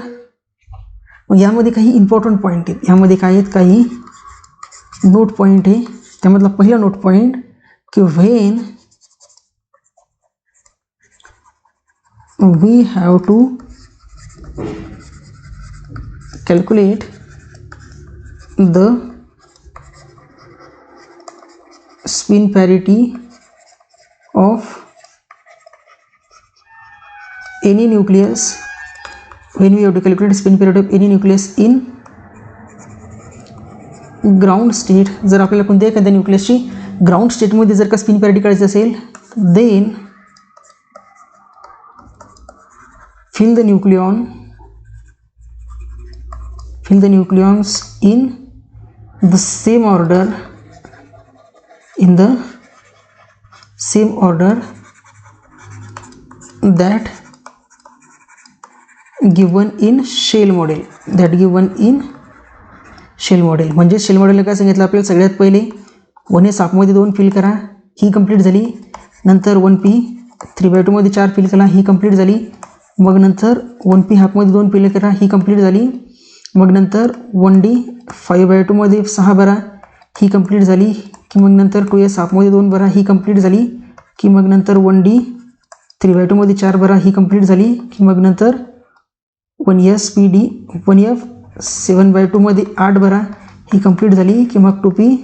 यामध्ये काही इम्पॉर्टंट पॉईंट आहेत, यामध्ये काय आहेत, काही नोट पॉईंट आहे. त्यामधला पहिला नोट पॉईंट की when we have to calculate the spin parity of any nucleus, when we have to calculate spin parity of any nucleus in ground state. जर आपल्याला कोणत्या एखाद्या न्यूक्लियसची ग्राउंड स्टेटमध्ये जर का स्पिन पॅरिटी काढायची असेल, then fill the nucleons in the same order, that given in shell model, म्हणजे शेल मॉडेलला काय सांगितलं आपल्याला, सगळ्यात पहिले 1s हाफमध्ये 2 फिल करा, ही कंप्लीट झाली. नंतर 1p 3/2 मध्ये 4 फिल करा, ही कंप्लीट झाली. मग नंतर 1p हाफमध्ये 2 फिल करा, ही कंप्लीट झाली. मग नंतर 1d 5/2 मध्ये 6 भरा, ही कंप्लीट झाली. की मग नंतर 2s हाफमध्ये 2 भरा, ही कंप्लीट झाली. की मग नंतर 1d 3/2 मध्ये 4 भरा, ही कंप्लीट झाली. की मग नंतर 1spd 1f 7/2 मध्ये 8 भरा, ही कंप्लीट झाली. की मग 2p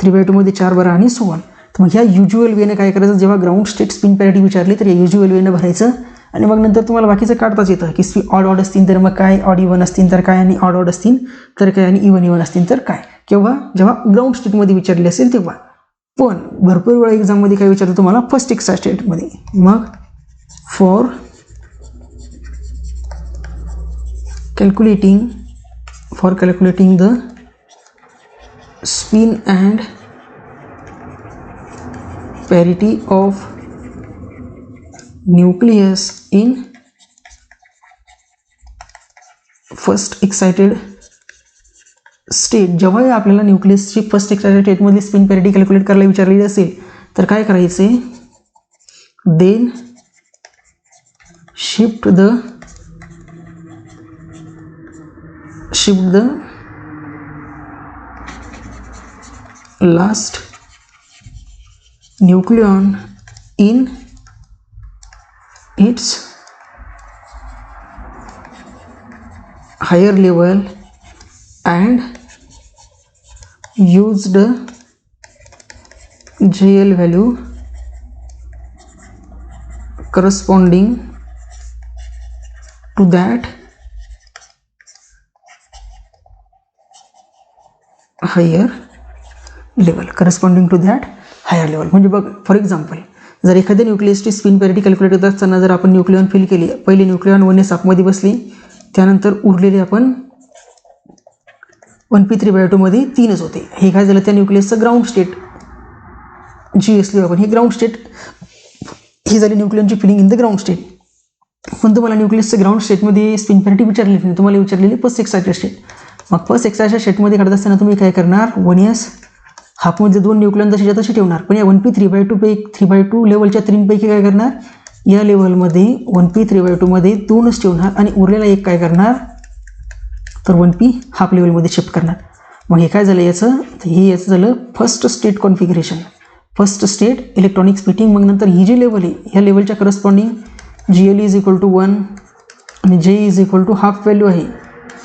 3/2 मध्ये 4 भरा आणि सो ऑन. तर मग ह्या युज्युअल वेने काय करायचं, जेव्हा ग्राउंड स्टेट स्पिन पॅरिटी विचारली तर या युज्युअल वेने भरायचं. आणि मग नंतर तुम्हाला बाकीचं काढताच येतं की ऑड असतील तर मग काय, ऑड इवन असतील तर काय, आणि ऑड असतील तर काय, आणि इवन असतील तर काय, किंवा जेव्हा ग्राउंड स्टेटमध्ये विचारले असेल तेव्हा. पण भरपूर वेळा एक्झाममध्ये काय विचारतं तुम्हाला, फर्स्ट एक्स्ट्रा स्टेटमध्ये. मग for calculating the spin and parity of nucleus in first excited state. जेव्हा आपल्याला न्यूक्लियसची फर्स्ट एक्साइटेड स्टेटमध्ये स्पिन पॅरिटी कॅल्क्युलेट करायला विचारलेली असेल तर काय करायचे, then shift the last nucleon in its higher level and used JL value corresponding to that higher level. म्हणजे बघ, फॉर एक्झाम्पल जर एखाद्या न्यूक्लियसची स्पिन पॅरिटी कॅल्क्युलेट करत असताना जर आपण न्यूक्लियॉन फिल केली, पहिली न्यूक्लियॉन 1s हाफमध्ये बसली, त्यानंतर उरलेले आपण 1p 3/2 मध्ये 3च होते. हे काय झालं, त्या न्यूक्लियसचं ग्राउंड स्टेट जी असली आपण, ही ग्राउंड स्टेट ही झाली न्यूक्लियॉनची filling in the ground state. पण तुम्हाला न्यूक्लियसचं ग्राउंड स्टेटमध्ये स्पिन पॅरिटी विचारली नाही, तुम्हाला विचारलेली फर्स्ट एक्साइटेड स्टेट. मग फर्स्ट एक्साइटेड स्टेटमध्ये काढत असताना तुम्ही काय करणार, 1s हाफमध्ये 2 न्यूक्लियॉन जशीच्या तशी ठेवणार. पण या 1p 3/2 लेवलच्या 3 पैकी काय करणार, या लेवलमध्ये 1p 3/2 मध्ये 2च ठेवणार आणि उरलेला एक काय करणार, तर 1p हाफ लेवलमध्ये शिफ्ट करणार. मग हे काय झालं याचं, तर हे याचं झालं first state configuration, first state electronic splitting. मग नंतर ही जी लेवल आहे ह्या लेवलच्या corresponding GL is equal to 1, आणि J is equal to half value आहे.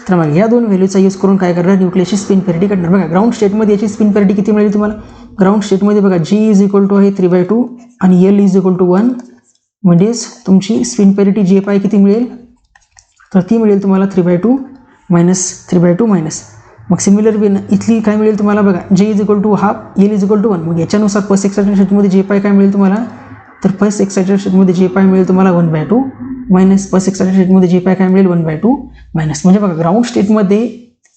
तर मग या दोन व्हॅल्यूचा यूज करून काय करणार, न्यूक्लियसची स्पिन पॅरिटी काढणार. बघा ग्राउंड स्टेटमध्ये याची स्पिन पॅरिटी किती मिळेल तुम्हाला. ग्राउंड स्टेटमध्ये बघा जी इज इक्वल टू आहे 3/2 आणि एल इज इक्वल टू 1, म्हणजेच तुमची स्पिन पॅरिटी जे पाय किती मिळेल, तर ती मिळेल तुम्हाला 3/2 मायनस 3/2 मायनस. मग सिमिलर वेन इथली काय मिळेल तुम्हाला बघा, J is equal to half L is equal to 1. मग याच्यानुसार फर्स्ट एक्सायटेड स्टेटमध्ये जे पाय काय मिळेल तुम्हाला, तर फर्स्ट एक्सायटेड स्टेटमध्ये जे पाय मिळेल तुम्हाला 1/2 मायनस फर्स्ट एक्सायटेड स्टेटमध्ये जे पाय काय मिळेल 1/2 मायनस. म्हणजे बघा ग्राउंड स्टेटमध्ये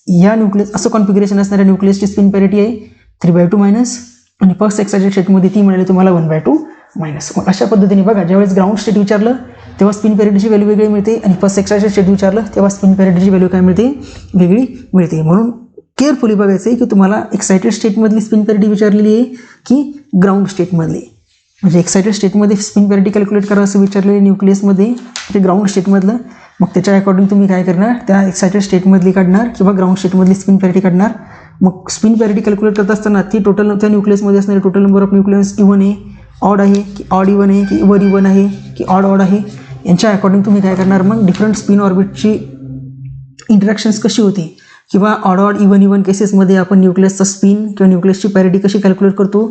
या न्यूक्लियस असं कॉन्फिगरेशन असणाऱ्या न्यूक्लियसची स्पिन पॅरिटी आहे 3/2 मायनस आणि फर्स्ट एक्सायटेड स्टेटमध्ये ती मिळाली तुम्हाला 1/2 मायनस. मग अशा पद्धतीने बघा ज्यावेळेस ग्राउंड स्टेट विचारलं तेव्हा स्पिन पॅरिटीची व्हॅल्यू वेगळी मिळते आणि फर्स्ट एक्सायटेड स्टेट विचारलं तेव्हा स्पिन पॅरिटीची व्हॅल्यू काय मिळते, वेगळी मिळते. म्हणून केअरफुली बघायचं आहे की तुम्हाला एक्सायटेड स्टेटमधली स्पिन पॅरिटी विचारलेली आहे की ग्राउंड स्टेटमधली. म्हणजे एक्सायटेड स्टेटमध्ये स्पिन पॅरिटी कॅल्क्युलेट करा असं विचारलेलं न्यूक्लियसमध्ये ते ग्राउंड स्टेटमधलं. मग त्याच्या अकॉर्डिंग तुम्ही काय करणार, त्या एक्सायटेड स्टेटमधली काढणार किंवा ग्राउंड स्टेटमधली स्पिन पॅरिटी काढणार. मग स्पिन पॅरिटी कॅल्क्युलेट करत असताना ती टोटल त्या न्यूक्लियसमध्ये असणारे total number of nucleus even आहे, ऑड आहे की ऑड इवन आहे की इवन इवन आहे की ऑड ऑड आहे, यांच्या अकॉर्डिंग तुम्ही काय करणार, मग डिफरंट स्पिन ऑर्बिटची इंटरॅक्शन्स कशी होती किंवा ऑड ऑड इवन इवन केसेसमध्ये आपण न्यूक्लियसचा स्पिन किंवा न्यूक्लियसची पॅरिटी कशी कॅल्क्युलेट करतो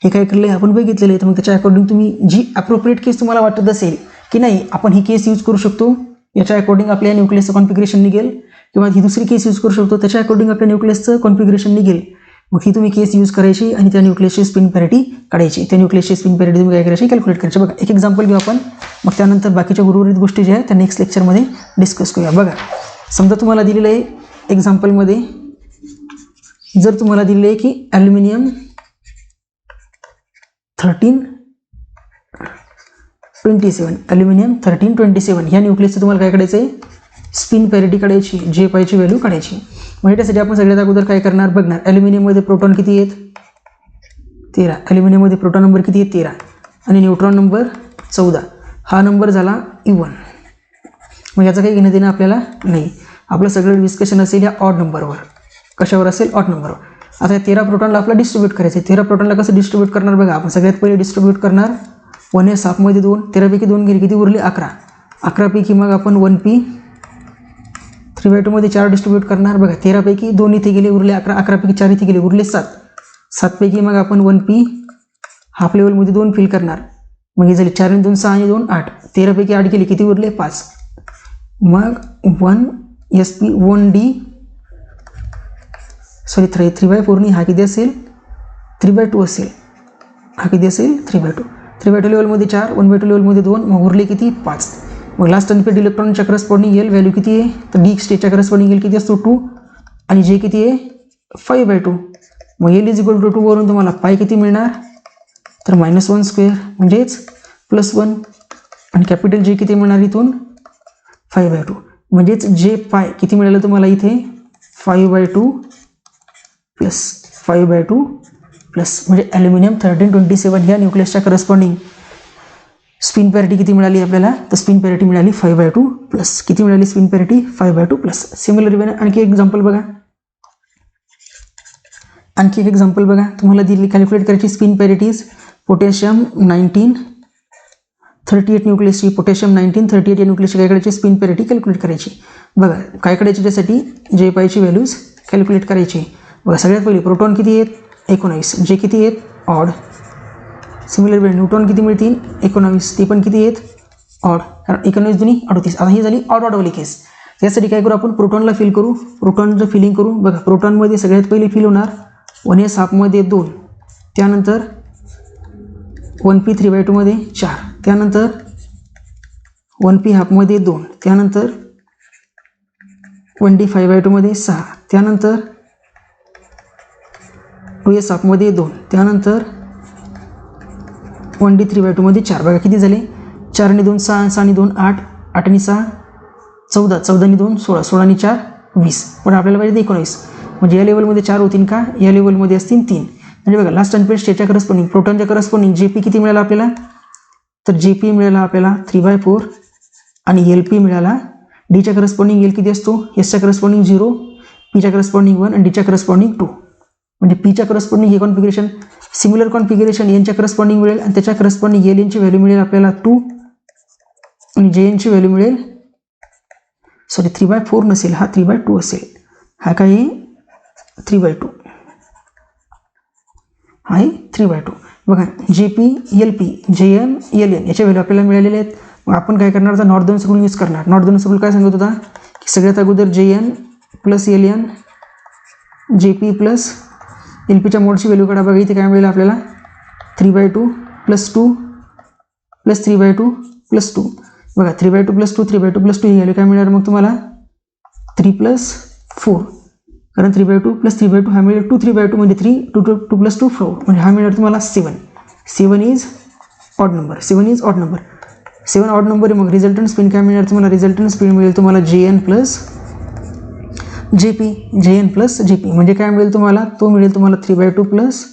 हे काय केलं आपण बघितलेलं आहे. तर मग त्याच्या अकॉर्डिंग तुम्ही जी अप्रोप्रिएट केस तुम्हाला वाटत असेल की नाही आपण ही केस यूज करू शकतो, याच्या अकॉर्डिंग आपल्या न्यूक्लियसचं कॉन्फिगरेशन निघेल, किंवा ही दुसरी केस यूज करू शकतो त्याच्या अकॉर्डिंग आपल्या न्यूक्लियसचं कॉन्फिगरेशन निघेल. मग ही तुम्ही केस यूज करायची आणि त्या न्यूक्लियसची स्पिन पॅरिटी काढायची. त्या न्यूक्लियसची स्पिन पॅरिटी तुम्ही काय करायची, कॅल्क्युलेट करायची. बघा एक एक्झाम्पल घेऊ आपण, मग त्यानंतर बाकीच्या उर्वरित गोष्टी ज्या आहेत त्या नेक्स्ट लेक्चरमध्ये डिस्कस करूया. बघा समजा तुम्हाला दिलेलं आहे एक्झाम्पलमध्ये, जर तुम्हाला दिलेलं आहे की ॲल्युमिनियम 1327 ॲल्युमिनियम 1327 ह्या न्यूक्लियसचं तुम्हाला काय काढायचं आहे, स्पिन पॅरिटी काढायची, जे पायची व्हॅल्यू काढायची. म्हणजे त्यासाठी आपण सगळ्यात अगोदर काय करणार बघणार, ॲल्युमिनियममध्ये प्रोटॉन किती आहेत 13, ॲल्युमिनियममध्ये प्रोटॉन नंबर किती आहेत 13 आणि न्यूट्रॉन नंबर 14. हा नंबर झाला इवन. मग याचं काही घेणं देणं आपल्याला नाही. आपलं सगळं डिस्कशन असेल या ऑड नंबरवर. कशावर असेल, ऑड नंबरवर. आता या 13 प्रोटॉनला आपला डिस्ट्रीब्यूट करायचं आहे. 13 प्रोटॉनला कसं डिस्ट्रीब्यूट करणार बघा, आपण सगळ्यात पहिले डिस्ट्रीब्यूट करणार 1s हाफमध्ये 2, 13पैकी 2 गेले किती उरले 11. 11पैकी मग आपण 1p 3/2 मध्ये 4 डिस्ट्रीब्यूट करणार. बघा 13पैकी 2 इथे गेले उरले 11, 11पैकी 4 इथे गेले उरले 7, 7पैकी मग आपण 1p हाफ लेवलमध्ये 2 फिल करणार. मग हे झाले 4 आणि 2 6 आणि 2 8, 13पैकी 8 गेले किती उरले 5. मग 1sp 1d सॉरी 3/4 हा किती असेल 3/2 असेल, हा किती असेल 3/2. 3/2 लेवलमध्ये 4, 1/2 लेवलमध्ये 2, मग उरले किती 5. मग लास्ट अनपेड इलेक्ट्रॉनच्या करस्पॉन्डिंग एल व्हॅल्यू किती आहे, तर डी स्टेटच्या करस्पॉन्डिंग एल किती असतो 2 आणि जे किती आहे 5/2. मग एल इज इक्वल टू 2 वरून तुम्हाला पाय किती मिळणार, तर -1² म्हणजेच +1 आणि कॅपिटल जे किती मिळणार इथून 5/2. म्हणजेच जे पाय किती मिळालं तुम्हाला इथे 5/2 प्लस 5/2 प्लस म्हणजे ॲल्युमिनियम 1327 ह्या न्यूक्लियसच्या करस्पॉन्डिंग स्पिन पॅरिटी किती मिळाली आपल्याला, तर स्पिन पॅरिटी मिळाली 5/2 प्लस किती मिळाली स्पिन पॅरिटी 5/2 प्लस. सिमिलर वेने आणखी एक एक्झाम्पल बघा, आणखी एक एक्झाम्पल बघा. तुम्हाला दिली कॅल्क्युलेट करायची स्पिन पॅरिटीज पोटॅशियम 1938 न्यूक्लियसची, पोटॅशियम 1938 या न्यूक्लियसची काय करायची स्पिन पॅरिटी कॅल्क्युलेट करायची. बघा काय करायची त्यासाठी जे पायची व्हॅल्यूज कॅल्क्युलेट करायची. बघा सगळ्यात पहिले प्रोटॉन किती आहेत 19, जे किती आहेत ऑड. सिमिलर वेळ न्यूट्रॉन किती मिळतील 19, ते पण किती आहेत ऑड, कारण 19 दुनी 38. आता ही झाली ऑड ऑडवाली केस. यासाठी काय करू आपण प्रोटॉनला फिल करू, प्रोटॉनचं फिलिंग करू. बघा प्रोटॉनमध्ये सगळ्यात पहिले फिल होणार 1s हाफमध्ये 2, त्यानंतर 1p 3/2 मध्ये 4, त्यानंतर 1p हाफमध्ये 2, त्यानंतर 1d 5/2 मध्ये 6, त्यानंतर 2s हाफमध्ये 2, त्यानंतर 1d 3/2 मध्ये 4. बघा किती झाले 4 आणि 2 6, 6 आणि 2 8, 8 आणि 6 14, 14 आणि 2 16, 16 आणि 4 20, पण आपल्याला पाहिजे 19. म्हणजे या लेवलमध्ये 4 होतील का, या लेवलमध्ये असतील 3. म्हणजे बघा लास्ट अनपेड स्टेटच्या करस्पॉन्डिंग प्रोटॉनच्या करस्पॉन्डिंग जेपी किती मिळाला आपल्याला, तर जेपी मिळाला आपल्याला 3/4 आणि एलपी मिळाला. डीच्या करस्पॉन्डिंग एल किती असतो, एसच्या करस्पॉन्डिंग 0, पीच्या करस्पॉन्डिंग 1 आणि डीच्या करस्पॉन्डिंग 2. म्हणजे पीच्या करस्पॉन्डिंग हे कॉन्फिगरेशन सिमिलर कॉन्फिगरेशन एनच्या करस्पॉन्डिंग मिळेल आणि त्याच्या करस्पॉन्डिंग एल एनची व्हॅल्यू मिळेल आपल्याला 2 आणि जे एनची व्हॅल्यू मिळेल सॉरी 3/4 नसेल, हा 3/2 असेल. हा काय आहे 3/2, हा आहे 3/2. बघा JP LP JN LN याच्या व्हॅल्यू आपल्याला मिळालेले आहेत. मग आपण काय करणार, आता नॉर्दर्न्स रूल यूज करणार. नॉर्दर्न्स रूल काय सांगत होता की सगळ्यात अगोदर JN plus LN JP plus LPच्या मोडची व्हॅल्यू काढा. बघा इथे काय मिळेल आपल्याला 3/2 प्लस 2 प्लस 3/2 प्लस 2. बघा 3/2 प्लस 2 3/2 प्लस 2 ही व्हॅल्यू काय मिळणार मग तुम्हाला 3 प्लस 4, कारण 3/2 प्लस 3/2 हा मिळेल 2 3/2 म्हणजे 3 2 प्लस 2 4 म्हणजे हा मिळणार तुम्हाला 7. 7 is odd number, 7 is odd number, 7 odd number आहे. मग रिझल्टंट स्पिन काय मिळणार तुम्हाला, रिझल्टंट स्पिन मिळेल तुम्हाला JN plus JP, JN plus JP म्हणजे काय मिळेल तुम्हाला, तो मिळेल तुम्हाला 3/2 plus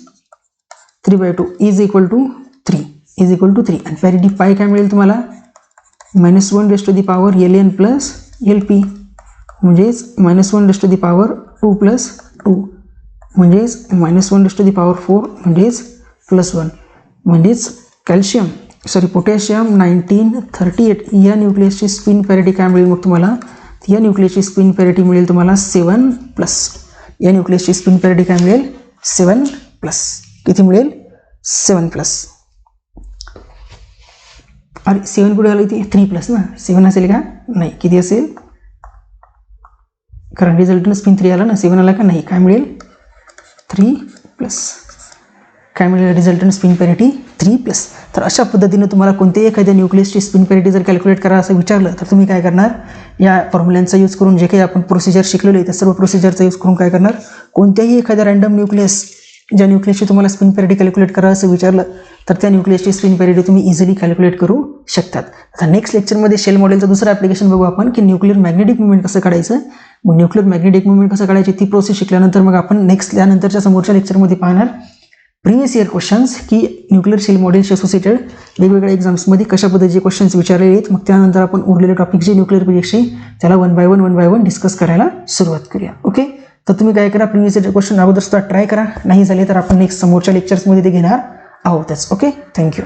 3/2 is equal to 3 is equal to 3. आणि पॅरिटी पाय काय मिळेल तुम्हाला -1 raise to the power LN plus LP म्हणजेच -1 raise to the power 2 plus 2 म्हणजेच -1 रेस्ट टू दी पॉवर 4 म्हणजेच +1. म्हणजेच कॅल्शियम पोटॅशियम 1938 या न्यूक्लियसची स्पिन पॅरिटी काय मिळेल मग तुम्हाला, या न्यूक्लियसची स्पिन पॅरिटी मिळेल तुम्हाला 7+. या न्यूक्लियसची स्पिन पॅरिटी काय मिळेल 7+. किती मिळेल 7+. अरे 7 कुठे आलं इथे 3+ ना, 7 असेल का नाही, किती असेल, कारण रिझल्टंट स्पिन 3 आला ना, 7 आला का नाही, काय मिळेल 3+. काय मिळेल रिझल्टंट स्पिन पॅरिटी 3+. तर अशा पद्धतीने तुम्हाला कोणत्याही एखाद्या न्यूक्लियसची स्पिन पॅरिटी जर कॅल्क्युलेट करा असं विचारलं तर तुम्ही काय करणार, या फॉर्म्युल्यांचा यूज करून जे काही आपण प्रोसिजर शिकलेलो आहे त्या सर्व प्रोसिजरचा यूज करून काय करणार, कोणत्याही एखाद्या रँडम न्यूक्लियस ज्या न्यूक्लियसची तुम्हाला स्पिन पॅरिटी कॅल्क्युलेट करा असं विचारलं तर त्या न्यूक्लियसची स्पिन पॅरिटी तुम्ही इझिली कॅल्क्युलेट करू शकतात. आता नेक्स्ट लेक्चरमध्ये शेल मॉडेलचं दुसरं ॲप्लिकेशन बघू आपण की न्यूक्लिअर मॅग्नेटिक मुवमेंट कसं काढायचं. मग न्यूक्लिअर मॅग्नेटिक मुवमेंट कसं काढायची ती प्रोसेस शिकल्यानंतर मग आपण नेक्स्ट त्यानंतरच्या समोरच्या लेक्चरमध्ये पाहणार प्रिव्हियस इयर क्वेश्चन्स की न्यूक्लिअर शेल मॉडेलशी असोसिएटेड वेगवेगळ्या एक्झाम्समध्ये कशा पद्धतीचे क्वेश्चन्स विचारलेले आहेत. मग त्यानंतर आपण उरलेले टॉपिक जे न्यूक्लिअर फिजिक्सचे त्याला 1 बाय 1 डिस्कस करायला सुरुवात करूया. ओके, तर तुम्ही काय करा, प्रिव्हियस इयर क्वेश्चन अगोदर सुद्धा ट्राय करा, नाही झाले तर आपण नेक्स्ट समोरच्या लेक्चर्समध्ये ते घेणार आहोतच. Okay, thank you.